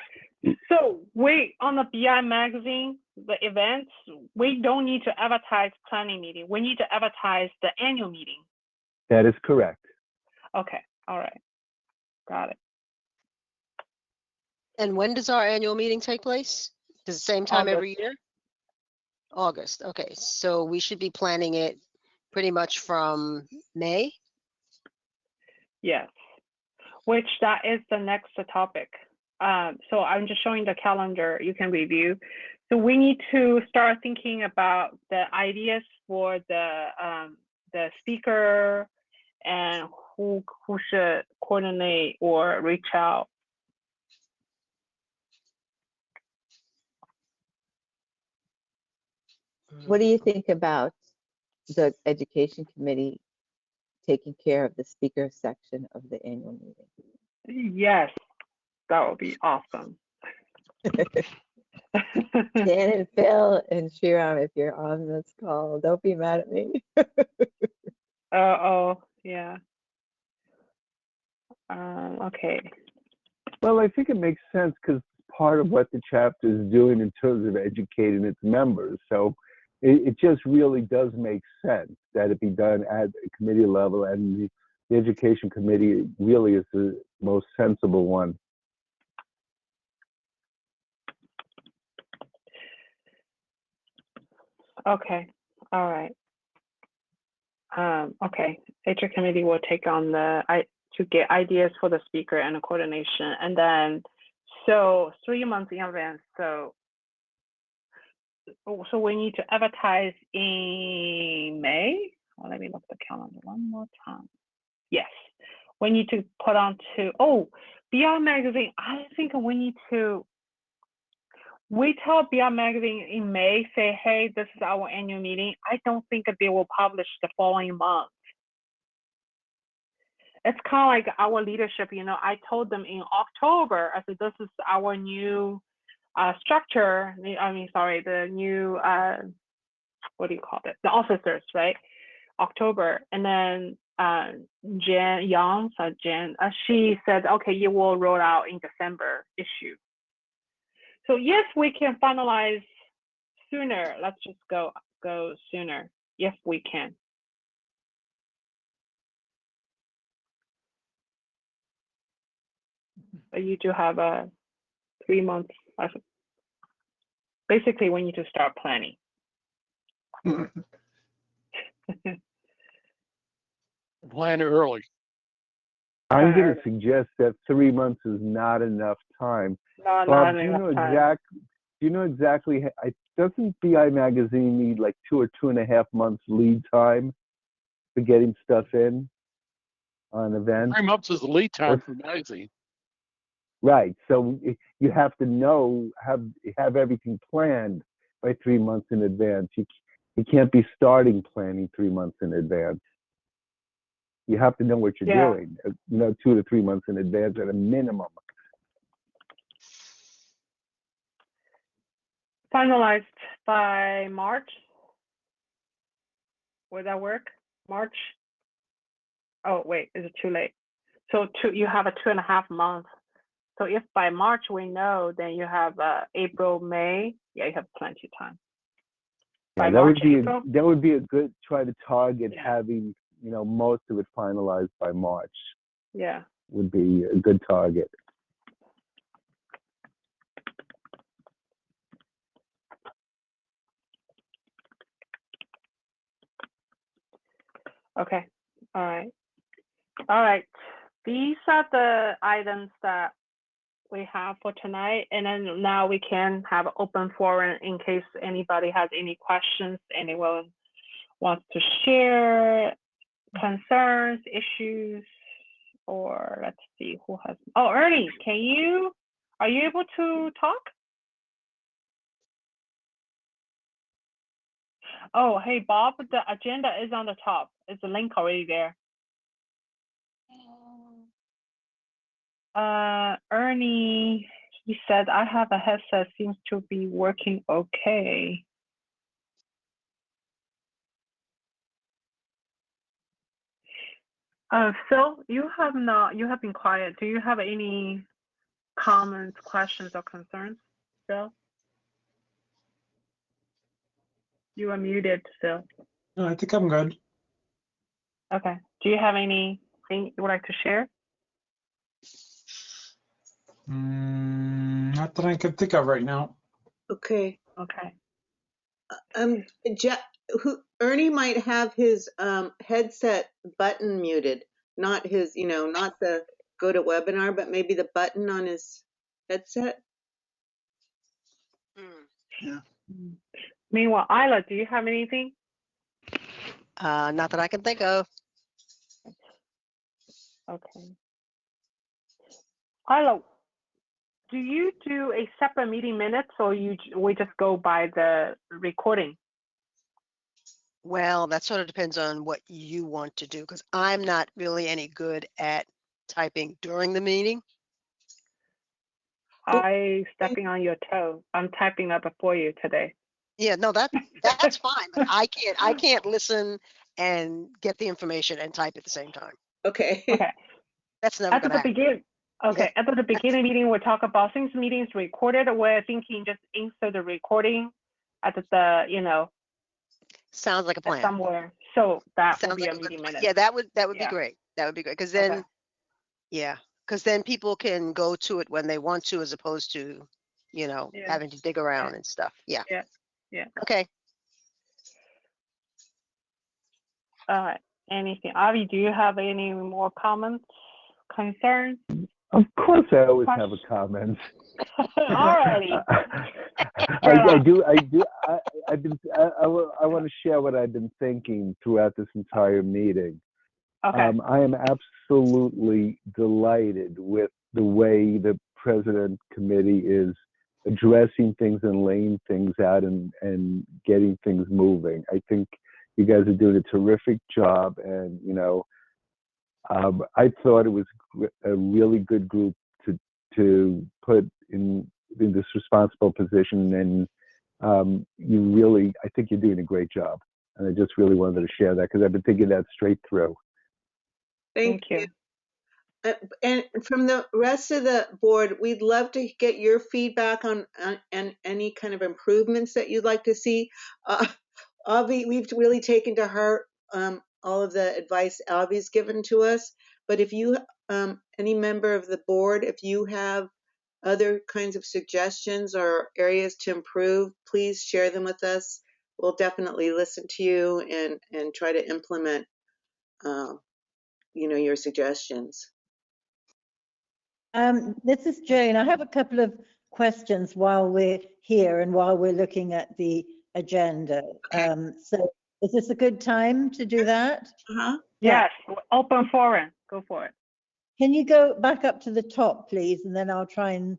So wait, on the BI magazine, the events, we don't need to advertise planning meeting. We need to advertise the annual meeting. That is correct. Okay. All right. Got it. And when does our annual meeting take place? Does the same time every year? August. Okay, so we should be planning it pretty much from May? Yes. Which that is the next topic. So I'm just showing the calendar you can review. So we need to start thinking about the ideas for the speaker and who should coordinate or reach out. What do you think about the education committee taking care of the speaker section of the annual meeting? Yes, that would be awesome. Dan and Phil and Shriram, if you're on this call, don't be mad at me. Oh, yeah. Okay. Well, I think it makes sense because part of what the chapter is doing in terms of educating its members. So it just really does make sense that it be done at a committee level, and the education committee really is the most sensible one. Okay. All right. Okay. HR committee will take on to get ideas for the speaker and the coordination, and then so 3 months in advance. So we need to advertise in May. Well, let me look at the calendar one more time. Yes, we need to put on to BR Magazine. I think we need to tell BR Magazine in May, say, hey, this is our annual meeting. I don't think they will publish the following month. It's kind of like our leadership, I told them in October, I said, this is our new structure. The new, what do you call it? The officers, right? October. And then Jen Young, she said, okay, you will roll out in December issue. So yes, we can finalize sooner. Let's just go sooner if we can. But you do have a 3 months. basically we need to start planning. Plan early. I'm going to suggest that 3 months is not enough time. No, Bob, not do you enough know time. do you know exactly, doesn't BI Magazine need like 2 or 2.5 months lead time for getting stuff in on events? 3 months is the lead time What's- for magazine. Right. So you have to know, have everything planned by 3 months in advance. You can't be starting planning 3 months in advance. You have to know what you're Yeah. doing, 2 to 3 months in advance at a minimum. Finalized by March. Would that work? March? Oh, wait, is it too late? So you have a 2.5 months. So if by March we know, then you have April, May. Yeah, you have plenty of time. Yeah, By that March, would be April? that would be a good try to target Yeah. having most of it finalized by March. Yeah. Would be a good target. Okay. All right. All right. These are the items that we have for tonight. And then now we can have an open forum in case anybody has any questions, anyone wants to share concerns, issues, or let's see who has. Oh, Ernie, are you able to talk? Oh, hey, Bob, the agenda is on the top. It's a link already there. Ernie, he said, I have a headset, seems to be working okay. Phil, you have been quiet. Do you have any comments, questions, or concerns, Phil? You are muted, Phil. No, I think I'm good. Okay. Do you have anything you would like to share? Not that I can think of right now. Okay. Okay. Ernie might have his headset button muted, not his, not the go to webinar, but maybe the button on his headset. Yeah. Meanwhile, Isla, do you have anything? Not that I can think of. Okay. Isla, do you do a separate meeting minutes or we just go by the recording? Well, that sort of depends on what you want to do, because I'm not really any good at typing during the meeting. I stepping on your toe. I'm typing up for you today. Yeah, no, that's fine, but I can't listen and get the information and type at the same time. Okay. Okay. That's never At gonna the happen. beginning, okay. Yeah. At the beginning meeting, we'll talk about things meetings recorded. We're thinking just insert the recording at the Sounds like a plan. somewhere. So that will Sounds be like a a good meeting plan. minute. Yeah, that would be Yeah. great. That would be great, because Okay. then, yeah, because then people can go to it when they want to, as opposed to, Yeah. having to dig around and stuff. Yeah. Yeah. Yeah. Okay. All right. Anything? Avi, do you have any more comments, concerns? Of course, I always have a comment. Alrighty. I do. I want to share what I've been thinking throughout this entire meeting. Okay. I am absolutely delighted with the way the President Committee is addressing things and laying things out and getting things moving. I think you guys are doing a terrific job, and I thought it was a really good group to put in this responsible position, and I think you're doing a great job. And I just really wanted to share that because I've been thinking that straight through. Thank you. And from the rest of the board, we'd love to get your feedback on any kind of improvements that you'd like to see. Avi, we've really taken to heart all of the advice Avi's given to us. But if you, any member of the board, if you have other kinds of suggestions or areas to improve, please share them with us. We'll definitely listen to you and try to implement, your suggestions. This is Jane. I have a couple of questions while we're here and while we're looking at the agenda. So is this a good time to do that? Uh-huh. Yeah. Yes, open forum. Go for it. Can you go back up to the top, please? And then I'll try and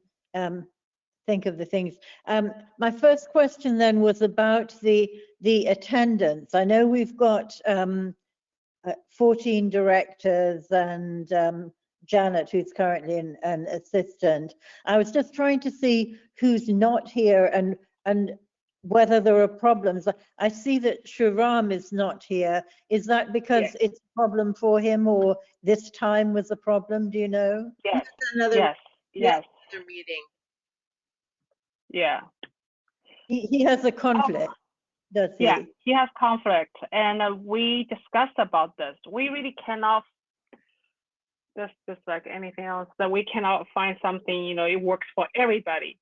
think of the things. My first question then was about the attendance. I know we've got 14 directors and Janet, who's currently an assistant. I was just trying to see who's not here and whether there are problems. I see that Shriram is not here. Is that because Yes. it's a problem for him, or this time was a problem? Do you know? Yes, Another, yes. another meeting. Yeah. He has a conflict, does he? Yeah, he has conflict, and we discussed about this. We really cannot, just like anything else, that we cannot find something, it works for everybody.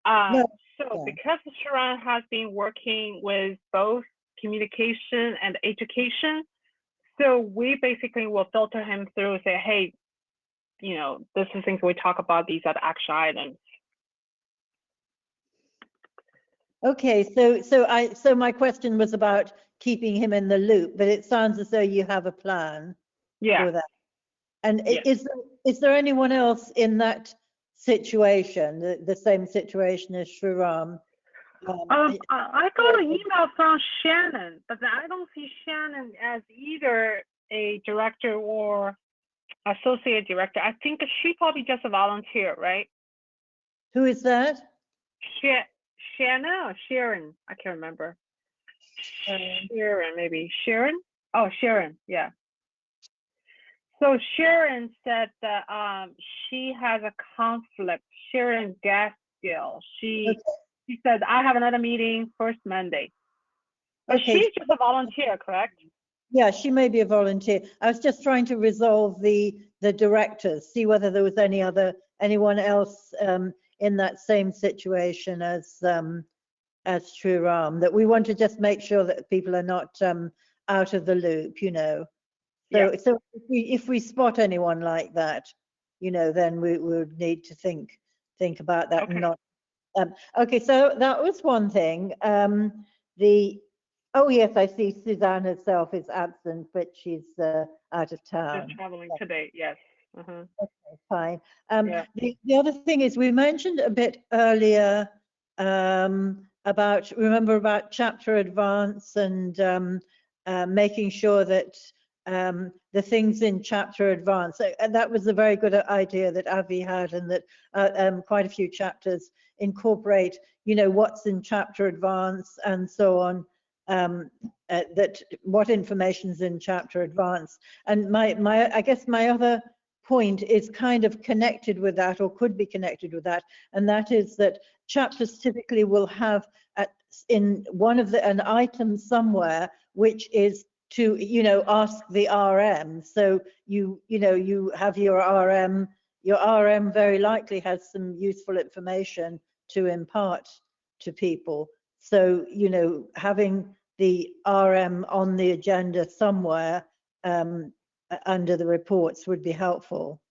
No. So Yeah. because Sharon has been working with both communication and education, so we basically will filter him through and say, hey, this is things we talk about, these are the action items. Okay, so my question was about keeping him in the loop, but it sounds as though you have a plan for that. And Yes. is there anyone else in that situation, the same situation as Shriram? I got an email from Shannon, but I don't see Shannon as either a director or associate director. I think she probably just a volunteer, right? Who is that? Shannon or Sharon? I can't remember. Sharon, maybe. Sharon? Oh, Sharon, yeah. So Sharon said that she has a conflict. Sharon Gaskill. She said, I have another meeting first Monday. But Okay. she's just a volunteer, correct? Yeah, she may be a volunteer. I was just trying to resolve the directors, see whether there was anyone else in that same situation as Shriram, that we want to just make sure that people are not out of the loop, So, so if we spot anyone like that, then we would need to think about that. Okay. And not. Okay, so that was one thing. Oh yes, I see Suzanne herself is absent, but she's out of town. She's traveling today, yes. Okay, fine. The other thing is we mentioned a bit earlier about chapter advance and making sure that the things in chapter advance, and that was a very good idea that Avi had, and that quite a few chapters incorporate, what's in chapter advance and so on, that what information's in chapter advance. And I guess my other point is kind of connected with that, or could be connected with that, and that is that chapters typically will have in one of an item somewhere which is to ask the RM. So you have your RM. Your RM very likely has some useful information to impart to people. So having the RM on the agenda somewhere under the reports would be helpful.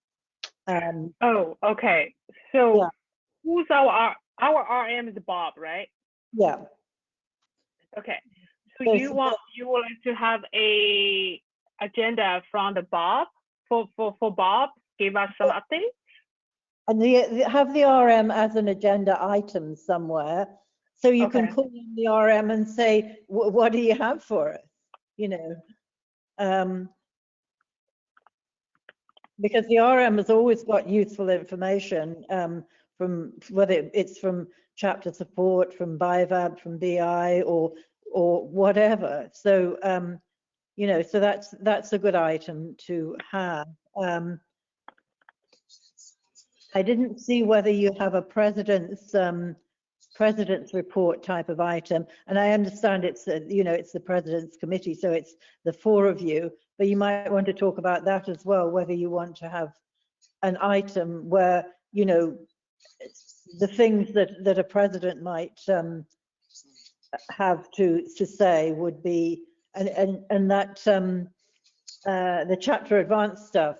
Oh, okay. So yeah. Who's our RM is Bob, right? Yeah. Okay. So you would like to have a agenda from the Bob for Bob, give us some updates? And have the RM as an agenda item somewhere, so you can call in the RM and say, what do you have for us? Because the RM has always got useful information from whether it's from chapter support, from BIVAB, from BI, or whatever. So so that's a good item to have. I didn't see whether you have a president's report type of item, and I understand it's it's the president's committee, so it's the four of you, but you might want to talk about that as well, whether you want to have an item where the things that a president might have to say would be, and that the chapter advance stuff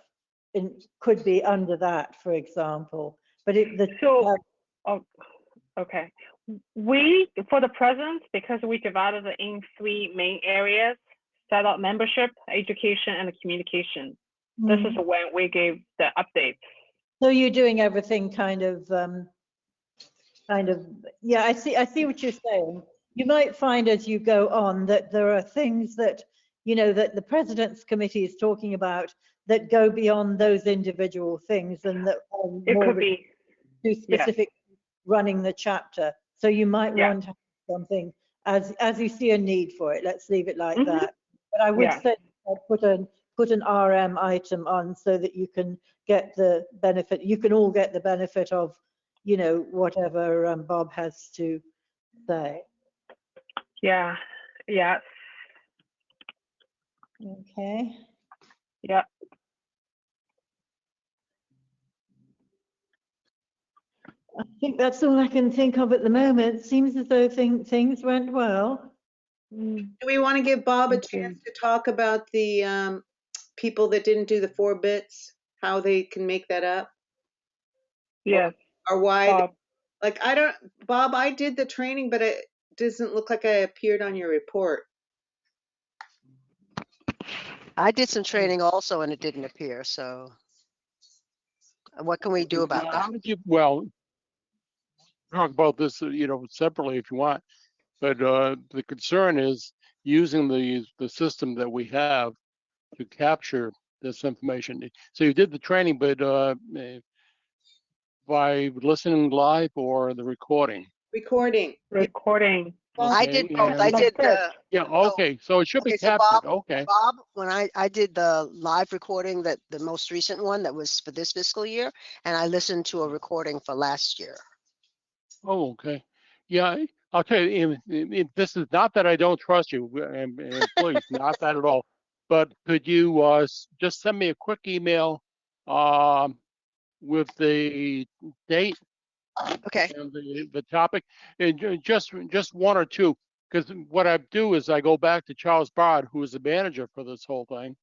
could be under that, for example. But So, oh, okay. For the president, because we divided it in 3 main areas, set up membership, education, and communication. This is when we gave the updates. so you're doing everything kind of, yeah, I see what you're saying. You might find as you go on that there are things that, you know, that the president's committee is talking about that go beyond those individual things, and that are It more could be, to specific running the chapter. So you might Yeah. want to have something as you see a need for it. Let's leave it like Mhm. that. But I would Yeah. say put an RM item on so that you can get the benefit. You can all get the benefit of, you know, whatever Bob has to say. Yeah. Yeah. Okay. Yeah. I think that's all I can think of at the moment. Seems as though things went well. Do we want to give Bob a Thank you. chance to talk about the people that didn't do the 4 bits, how they can make that up? Yes. Or why? Bob. Like, Bob, I did the training, but it doesn't look like I appeared on your report. I did some training also and it didn't appear, so what can we do about Now, that? how did you, well, talk about this, separately if you want, but the concern is using the system that we have to capture this information. So you did the training, but by listening live or the recording? Recording. Recording. Well, I Okay, did both. I and- Like did this. Yeah, okay, so it should be Okay, so captured, Bob, okay. when I did the live recording, that the most recent one that was for this fiscal year, and I listened to a recording for last year. Oh, okay. Yeah, I'll tell you, this is not that I don't trust you, and please, not that at all. But could you just send me a quick email with the date Okay, and the topic, and just 1 or 2, because what I do is I go back to Charles Bard, who is the manager for this whole thing,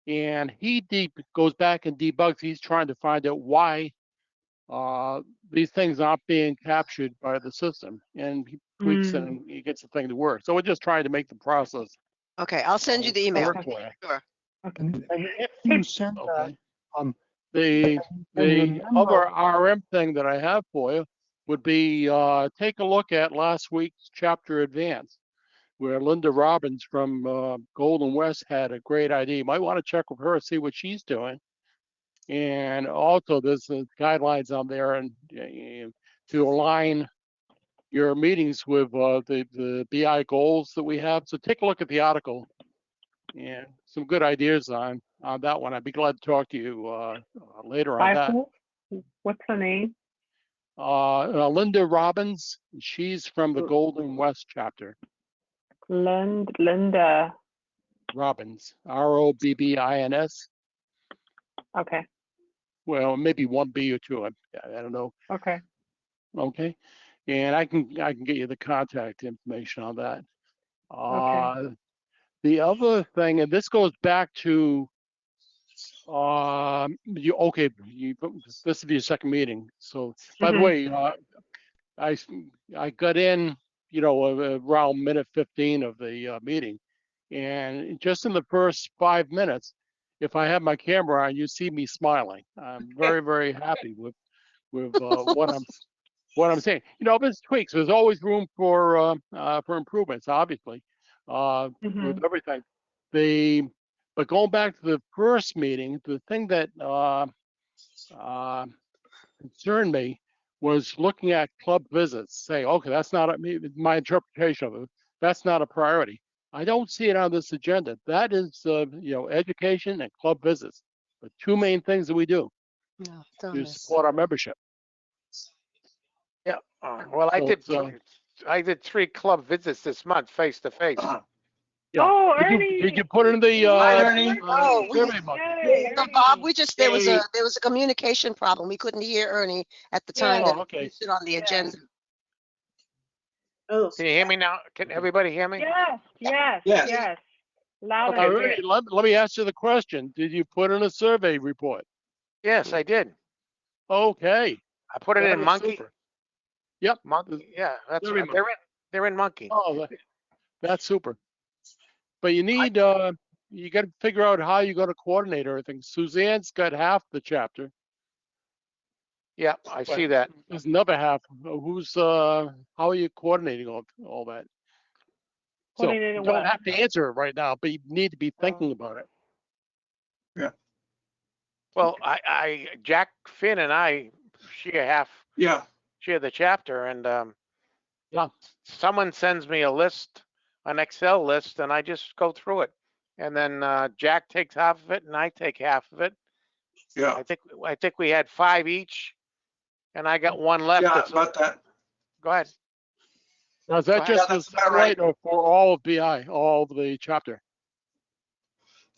and he goes back and debugs. He's trying to find out why these things aren't being captured by the system, and he tweaks it and he gets the thing to work. So we're just trying to make the process okay, I'll send you the email. work for you. Sure. And if you send that, Okay. The and other remember, RM thing that I have for you would be take a look at last week's chapter advance, where Linda Robbins from Golden West had a great idea. You might want to check with her, see what she's doing. And also there's guidelines on there and to align your meetings with the BI goals that we have. So take a look at the article and some good ideas on that one. I'd be glad to talk to you later on By that. who? What's the name? Linda Robbins, she's from the Golden West chapter. Linda. Robbins, Robbins. Okay. Well, maybe 1B or 2. I don't know. Okay. Okay, and I can get you the contact information on that. Okay. The other thing, and this goes back to this will be your second meeting. So by the way, I got in, around minute 15 of the meeting, and just in the first 5 minutes, if I have my camera on, you see me smiling. I'm very, very happy with what I'm saying. There's tweaks. There's always room for improvements, obviously, with everything. But going back to the first meeting, the thing that concerned me was looking at club visits. Say, okay, that's not my interpretation of it. That's not a priority. I don't see it on this agenda. That is, education and club visits, the 2 main things that we do No, it's on to this. support our membership. Yeah, well, So, I did 3 club visits this month, face to face. Yeah. Oh, Did Ernie. you put in the Hi, Ernie. Oh, survey monkey? Yay, So Bob, Ernie. there Hey. was a communication problem. We couldn't hear Ernie at the time Yeah. that Oh, okay. he stood on the Yeah. agenda. Oh, Can you hear me now? Can everybody hear me? Yes, yes, Yes. yes. Loud Okay, and All good. right, clear. let me ask you the question. Did you put in a survey report? Yes, I did. Okay, I put it that in is Monkey. super. Yep. Monkey. Yeah, that's Survey monkey. they're in Monkey. Oh, that's super. But you need, you got to figure out how you're going to coordinate everything. Suzanne's got half the chapter, Yeah, I but see that. there's another half. How are you coordinating all that? So Coordinating you don't what? have to answer it right now, but you need to be Oh. thinking about it. Yeah. Well, Jack Finn and I share Yeah. the chapter, and Yeah. someone sends me a list, an Excel list, and I just go through it. And then Jack takes half of it, and I take half of it. Yeah. I think we had 5 each, and I got one left. Yeah. About that. Go ahead. Now, is Go that ahead. Yeah, just the that's about right. satellite or for all of BI, all of the chapter?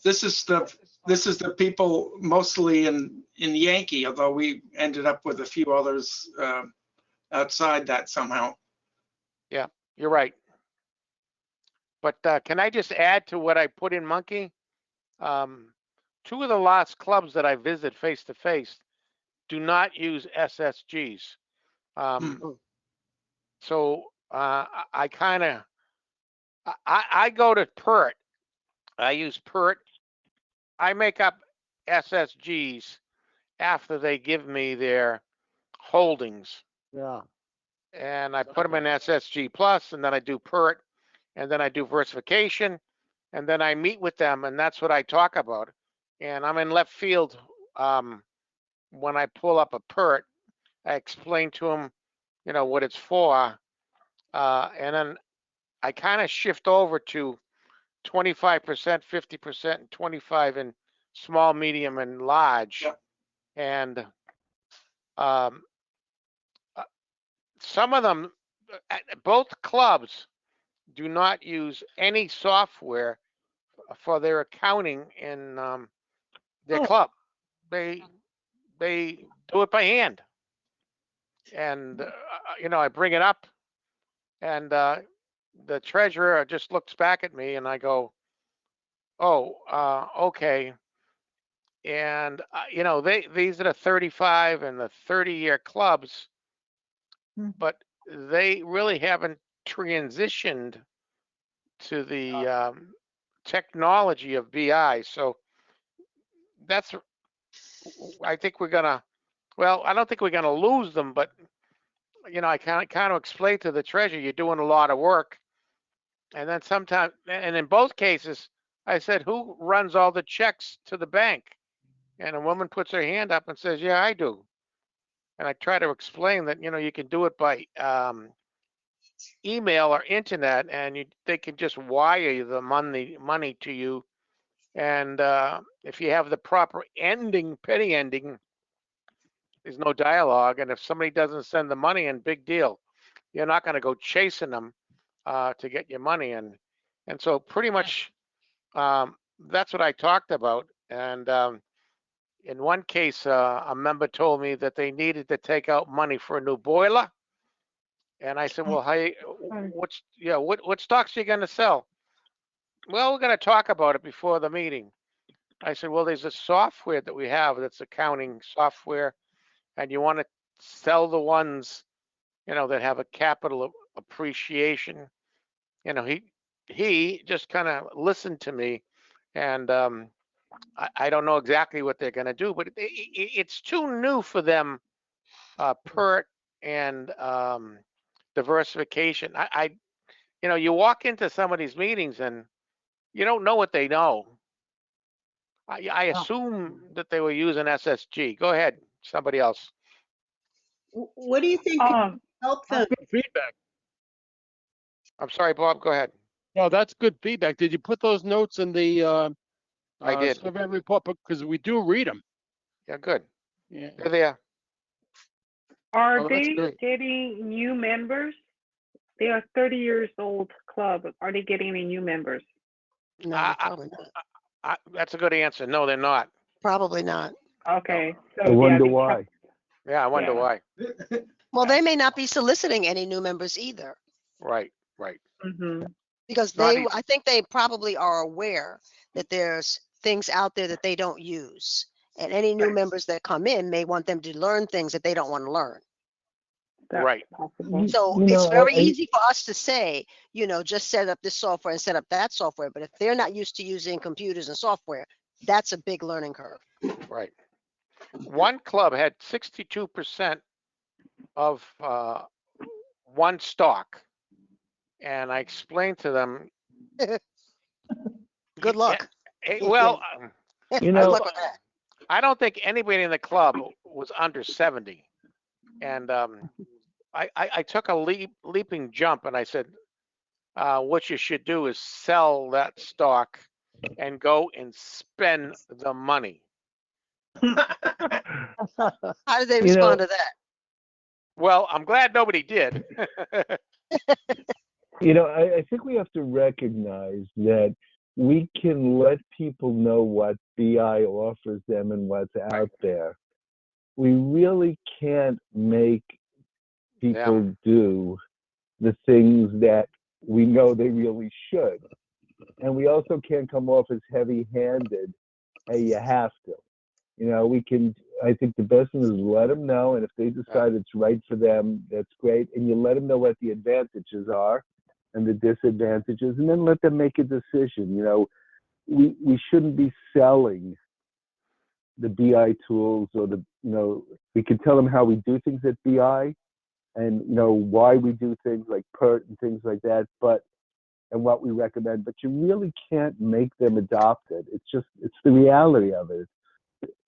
This is the people mostly in Yankee, although we ended up with a few others outside that somehow. Yeah, you're right. But can I just add to what I put in Monkey? 2 of the last clubs that I visit face to face do not use SSGs. So I kind of I go to PERT. I use PERT. I make up SSGs after they give me their holdings, Yeah. and I put them in SSG plus, and then I do PERT, and then I do versification, and then I meet with them, and that's what I talk about. And I'm in left field when I pull up a PERT. I explain to them, what it's for, and then I kind of shift over to 25%, 50%, and 25 in small, medium, and large. Yep. And some of them, both clubs do not use any software for their accounting in their Oh. club. They do it by hand. And I bring it up, and the treasurer just looks back at me, and I go, "Oh, okay." And these are the 35 and the 30-year clubs, Mhm. but they really haven't transitioned to the technology of BI. So that's, I think we're gonna, well, I don't think we're gonna lose them, but I kind of explain to the treasurer, you're doing a lot of work, and then sometimes, and in both cases, I said, who runs all the checks to the bank? And a woman puts her hand up and says, yeah, I do. And I try to explain that, you can do it by email or internet, and they can just wire you the money to you. And if you have the proper penny ending, there's no dialogue. And if somebody doesn't send the money in, big deal. You're not going to go chasing them to get your money in. And so pretty much that's what I talked about. And in one case, a member told me that they needed to take out money for a new boiler. And I said, well, what stocks are you going to sell? Well, we're going to talk about it before the meeting. I said, well, there's a software that we have that's accounting software, and you want to sell the ones, that have a capital appreciation. He just kind of listened to me, and I don't know exactly what they're going to do, but it's too new for them, PERT and diversification. You walk into some of these meetings and you don't know what they know. I assume that they were using SSG. Go ahead, somebody else. what do you think could help them? That's good feedback. I'm sorry, Bob, go ahead. No, that's good feedback. Did you put those notes in the I did. survey report? Because we do read them. Yeah, good. Yeah. They're there. Are Oh, that's they great. getting new members? They are 30 years old club. Are they getting any new members? No, I, probably not. that's a good answer. No, they're not. Probably not. Okay, I so yeah, wonder the why. Yeah, I wonder Yeah. why. Well, they may not be soliciting any new members either, Right, right. hmm because Not they, even, I think they probably are aware that there's things out there that they don't use. And any new Right. members that come in may want them to learn things that they don't want to learn. That's right. possible. So You it's know, very easy for us to say, just set up this software and set up that software. But if they're not used to using computers and software, that's a big learning curve. Right. One club had 62% of one stock, and I explained to them, Good luck. well, You Good know, luck with that. I don't think anybody in the club was under 70, and I took a leaping jump, and I said, what you should do is sell that stock and go and spend the money. How did they you know, respond to that? Well, I'm glad nobody did. I think we have to recognize that we can let people know what BI offers them and what's out there. We really can't make people do the things that we know they really should. And we also can't come off as heavy-handed. Hey, you have to. I think the best thing is let them know, and if they decide it's right for them, that's great. And you let them know what the advantages are and the disadvantages, and then let them make a decision. We shouldn't be selling the BI tools or we can tell them how we do things at BI and, why we do things like PERT and things like that, and what we recommend, but you really can't make them adopt it. It's the reality of it.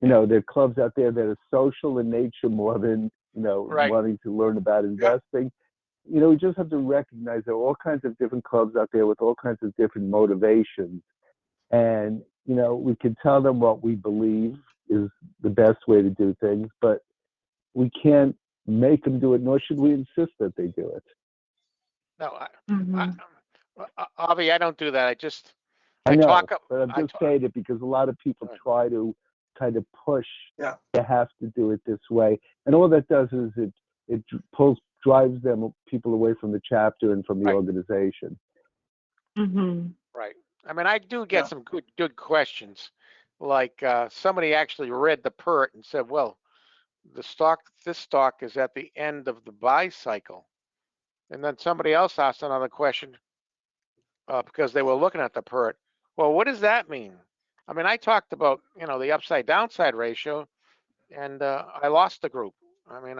There are clubs out there that are social in nature more than, wanting to learn about investing. We just have to recognize there are all kinds of different clubs out there with all kinds of different motivations. And, we can tell them what we believe is the best way to do things, but we can't make them do it, nor should we insist that they do it. No, hmm Avi, I don't do that. I know, talk. but I'm just saying it because a lot of people try to kind of push. Yeah. You have to do it this way, and all that does is it drives people away from the chapter and from the organization. hmm Right. I mean, I do get some good questions. Like somebody actually read the PERT and said, "Well, this stock is at the end of the buy cycle," and then somebody else asked another question because they were looking at the PERT. Well, what does that mean? I mean, I talked about the upside downside ratio, and I lost the group. I mean,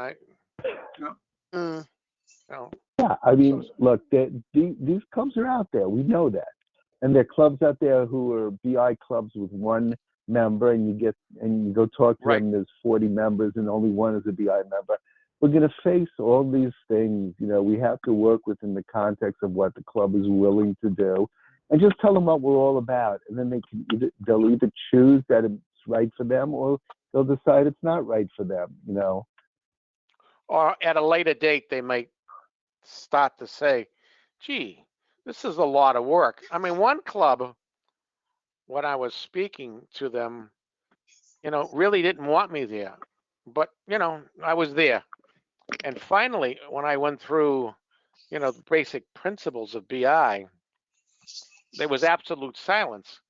Yeah, I mean, look, these clubs are out there. We know that, and there are clubs out there who are BI clubs with one member, and you go talk to them. There's 40 members, and only one is a BI member. We're going to face all these things. We have to work within the context of what the club is willing to do, and just tell them what we're all about. And then they'll either choose that it's right for them, or they'll decide it's not right for them. Or at a later date, they might start to say, "Gee, this is a lot of work." I mean, one club, when I was speaking to them, really didn't want me there, but I was there. And finally, when I went through, the basic principles of BI, there was absolute silence.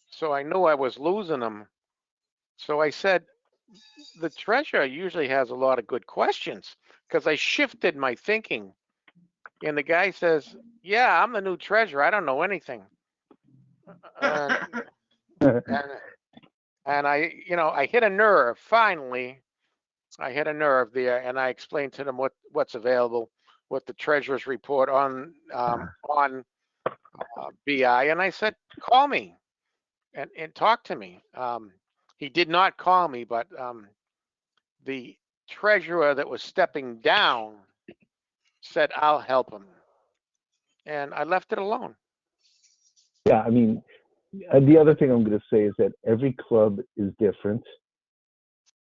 So I knew I was losing them. So I said, the treasurer usually has a lot of good questions because I shifted my thinking. And the guy says, "Yeah, I'm the new treasurer. I don't know anything." And, and I hit a nerve. Finally, I hit a nerve there, and I explained to them what's available, what the treasurer's report on BI, and I said, "Call me and talk to me." He did not call me, but the treasurer that was stepping down said, "I'll help him," and I left it alone. Yeah, I mean, the other thing I'm going to say is that every club is different,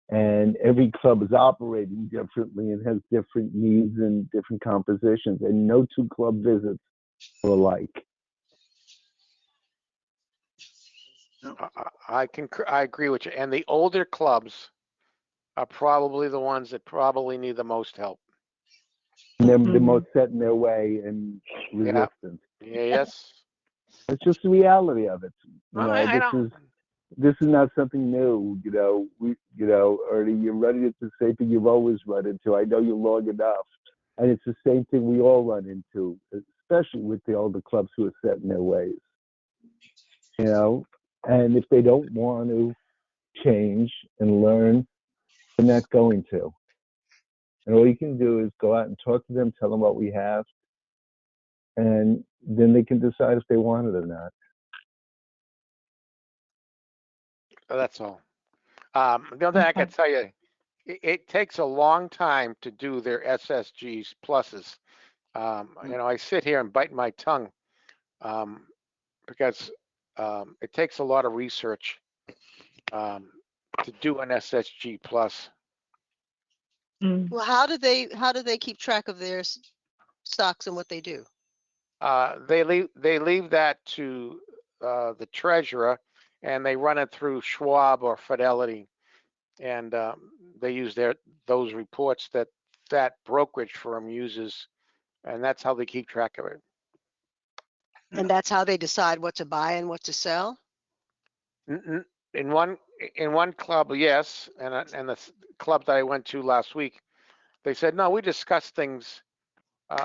and every club is operating differently and has different needs and different compositions, and no two club visits are alike. I concur. I agree with you. And the older clubs are probably the ones that probably need the most help. And they're the most set in their way and Yeah. resistant. Yes. It's just the reality of it. I know. This is not something new. Ernie, you run into the same thing you've always run into. I know you long enough, and it's the same thing we all run into, especially with the older clubs who are set in their ways. And if they don't want to change and learn, they're not going to. And all you can do is go out and talk to them, tell them what we have, and then they can decide if they want it or not. That's all. The other thing I can tell you, it takes a long time to do their SSGs pluses. I sit here and bite my tongue because it takes a lot of research to do an SSG plus. Well, how do they keep track of their stocks and what they do? They leave that to the treasurer, and they run it through Schwab or Fidelity, and they use those reports that brokerage firm uses, and that's how they keep track of it. And that's how they decide what to buy and what to sell? In one club, yes, and the club that I went to last week, they said, no, we discuss things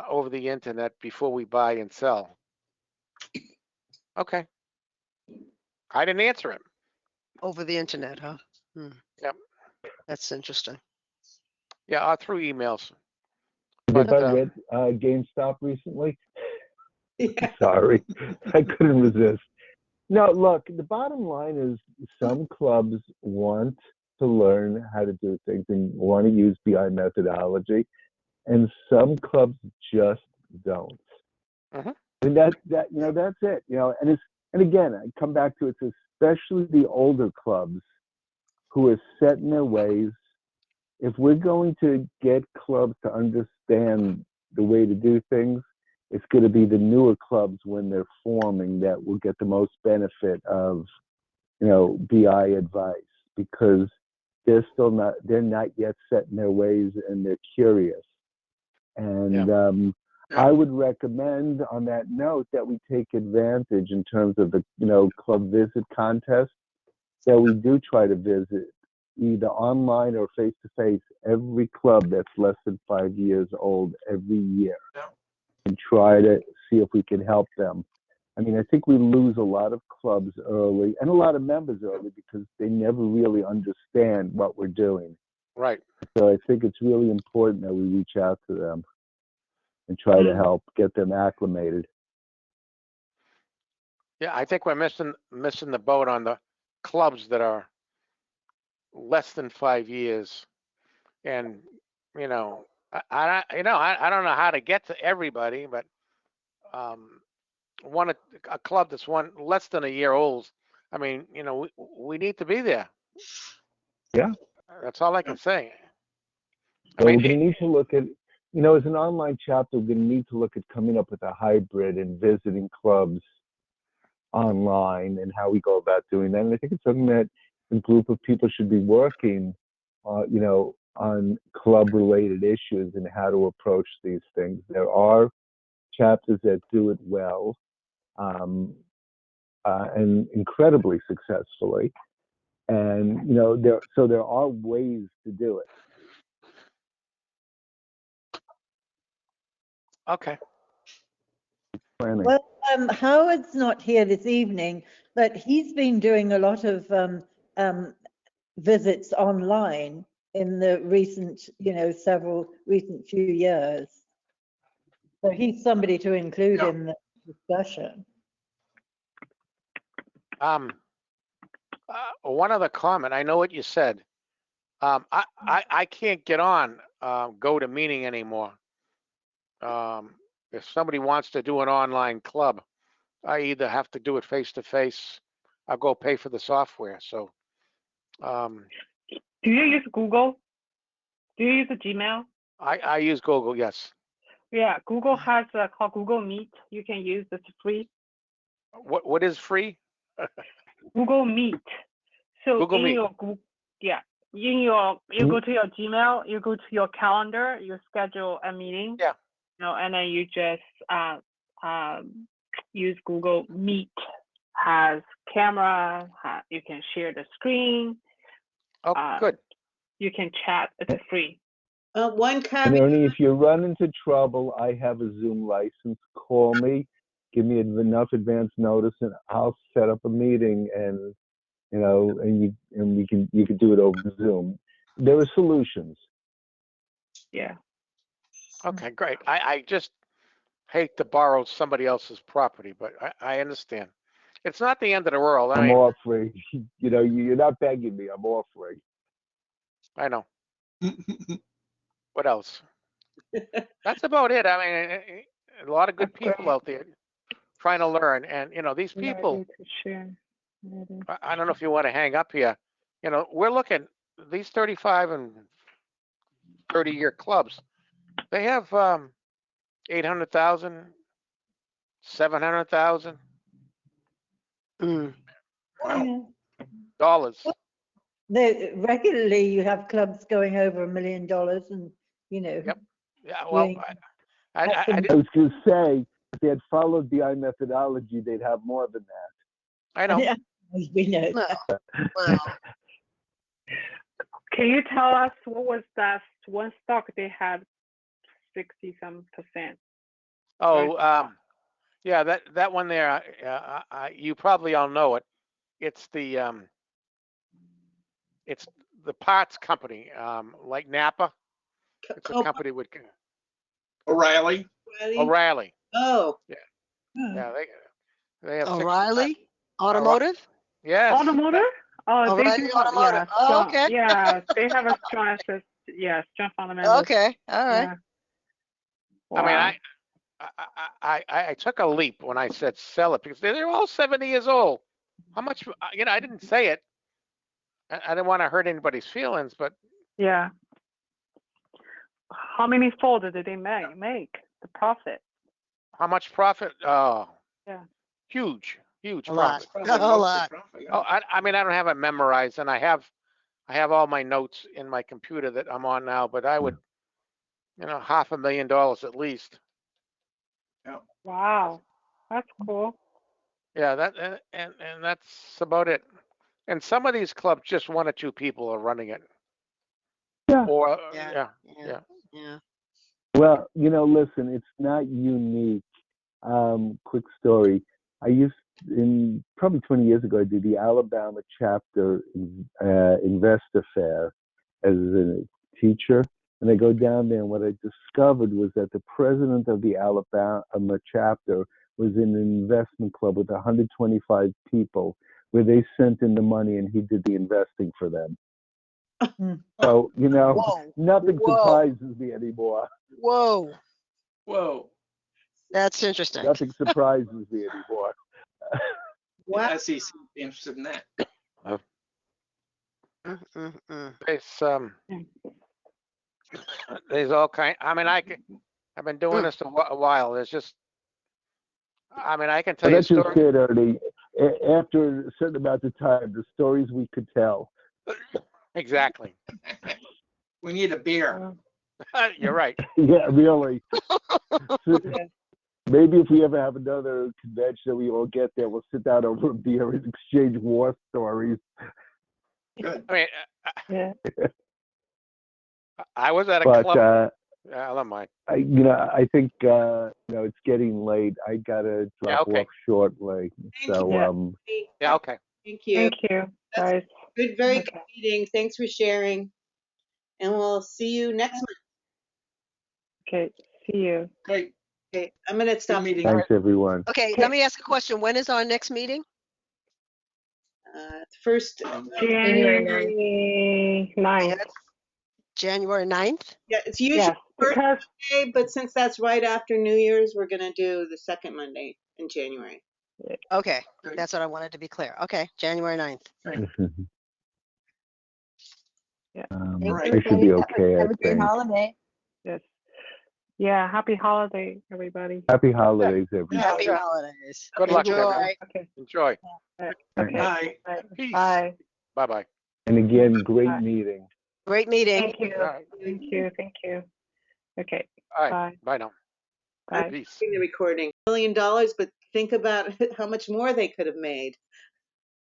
over the internet before we buy and sell. Okay. I didn't answer him. Over the internet, huh? Yep. That's interesting. Yeah, through emails. But, read GameStop recently? Yeah. Sorry, I couldn't resist. No, look, the bottom line is some clubs want to learn how to do things and want to use BI methodology, and some clubs just don't. Mm-hmm. And that's it. And again, I come back to it's especially the older clubs who are set in their ways. If we're going to get clubs to understand the way to do things, it's going to be the newer clubs when they're forming that will get the most benefit of, BI advice, because they're not yet set in their ways and they're curious. And I would recommend on that note that we take advantage in terms of the, club visit contest, that we do try to visit either online or face to face every club that's less than 5 years old every year, and try to see if we can help them. I mean, I think we lose a lot of clubs early and a lot of members early because they never really understand what we're doing. Right. So I think it's really important that we reach out to them and try to help get them acclimated. Yeah, I think we're missing the boat on the clubs that are less than 5 years, and I don't know how to get to everybody, but a club that's less than a year old. I mean, we need to be there. Yeah. That's all I can say. So we're going to need to look at, as an online chapter, we're going to need to look at coming up with a hybrid and visiting clubs online and how we go about doing that. And I think it's something that a group of people should be working, on club-related issues and how to approach these things. There are chapters that do it well, and incredibly successfully. And, there are ways to do it. Okay. Planning. Well, Howard's not here this evening, but he's been doing a lot of visits online in the recent, several recent few years. So he's somebody to include in the discussion. One other comment. I know what you said. I can't get on GoToMeeting anymore. If somebody wants to do an online club, I either have to do it face to face. I'll go pay for the software. So, Do you use Google? Do you use a Gmail? I use Google. Yes. Yeah, Google has called Google Meet. You can use. It's free. What is free? Google Meet. So Google in Meet. your you go to your Gmail, you go to your calendar, you schedule a meeting. Yeah. And then you just use Google Meet. Has camera, you can share the screen. Oh, good. You can chat, it's free. One And caveat. Ernie, if you run into trouble, I have a Zoom license. Call me, give me enough advance notice, and I'll set up a meeting. And and you can do it over Zoom. There are solutions. Yeah. Okay, great. I just hate to borrow somebody else's property, but I understand. It's not the end of the world. I I'm mean, offering. You're not begging me. I'm offering. I know. What else? That's about it. I mean, a lot of good That's people great. out there trying to learn, and these Ready people. to share. Ready. I don't know if you want to hang up here. We're looking these 35 and 30-year clubs. They have 800,000, 700,000 Mm. dollars. Regularly, you have clubs going over $1 million, and Yep. Yeah. Well, doing I I didn't. was going to say, if they had followed BI methodology, they'd have more than that. I know. Yeah, we know. Well, Can you tell us what was that one stock they had 60-some%? Oh, yeah. That one there. You probably all know it. It's the parts company, like Napa. It's a company with O'Reilly. O'Reilly. Oh, Yeah, they have 65. O'Reilly Automotive? Yes. Automotive? Oh, they O'Reilly do have, Automotive. yeah, Oh, strong, okay. yeah, they have a strong assist, yeah, strong fundamentals. Okay. All right. Yeah. I mean, Wow. I took a leap when I said sell it because they're all 70 years old. How much? I didn't say it. I didn't want to hurt anybody's feelings, but Yeah. How many fold did they make? The profit? how much profit? Oh, Yeah. huge A lot. profit. A lot. Oh, I mean, I don't have it memorized, and I have all my notes in my computer that I'm on now. But I would, $500,000 at least. Wow. That's cool. Yeah, that and that's about it. And some of these clubs, just one or two people are running it. Yeah. Or Yeah. yeah. Yeah. Well, listen, it's not unique. Quick story. I used probably 20 years ago, I did the Alabama chapter investor fair as a teacher. And I go down there, and what I discovered was that the president of the Alabama chapter was in an investment club with 125 people, where they sent in the money and he did the investing for them. So, Whoa. nothing Whoa. surprises me anymore. Whoa. Whoa. That's interesting. Nothing surprises me anymore. wow. The SEC be interested in that. There's all kind. I mean, I've been doing this a while. There's just, I mean, I can tell Well, you that's just stories. it, Ernie. After a certain amount of time, the stories we could tell. Exactly. We need a beer. You're right. Yeah, really. Maybe if we ever have another convention, we all get there, we'll sit down over a beer and exchange war stories. Good. I mean, Yeah. I was at a But club. I don't mind. I think it's getting late. I gotta drop okay. off shortly. Thank So you. Yeah, okay. Thank you. Thank you, That's guys. good, very Okay. good meeting. Thanks for sharing. And we'll see you next month. Okay, see you. Great. Okay, I'm gonna Good stop. meeting. thanks, everyone. Okay, let me ask a question. When is our next meeting? First, January 9th. January 9th? yeah, it's usually Yes, first because Monday, but since that's right after New Year's, we're gonna do the second Monday in January. Okay, Good. that's what I wanted to be clear. Okay, January 9th. Yeah. Right. I should be okay, I Have a great think. holiday. yes. Yeah, happy holiday, everybody. Happy holidays, everybody. Happy Yeah. holidays. Good luck, Enjoy. everyone. Okay. Enjoy. Okay. Bye. Bye. Peace. Bye. Bye-bye. And again, great Bye. meeting. Great meeting. Thank you. All right. Thank you. Thank you. Okay. All right. Bye. Bye now. Bye. Peace. The recording, $1 million, but think about how much more they could have made.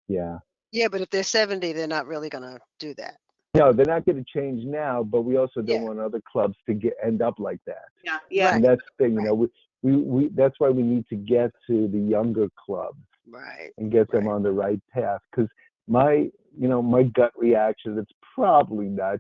Yeah. Yeah, but if they're 70, they're not really gonna do that. No, they're not going to change now, but we also don't Yeah. want other clubs to end up like that. Yeah, yeah. And that's the thing, you know, we that's why we need to get to the younger clubs Right. and get them Right. on the right path. Because my gut reaction, it's probably not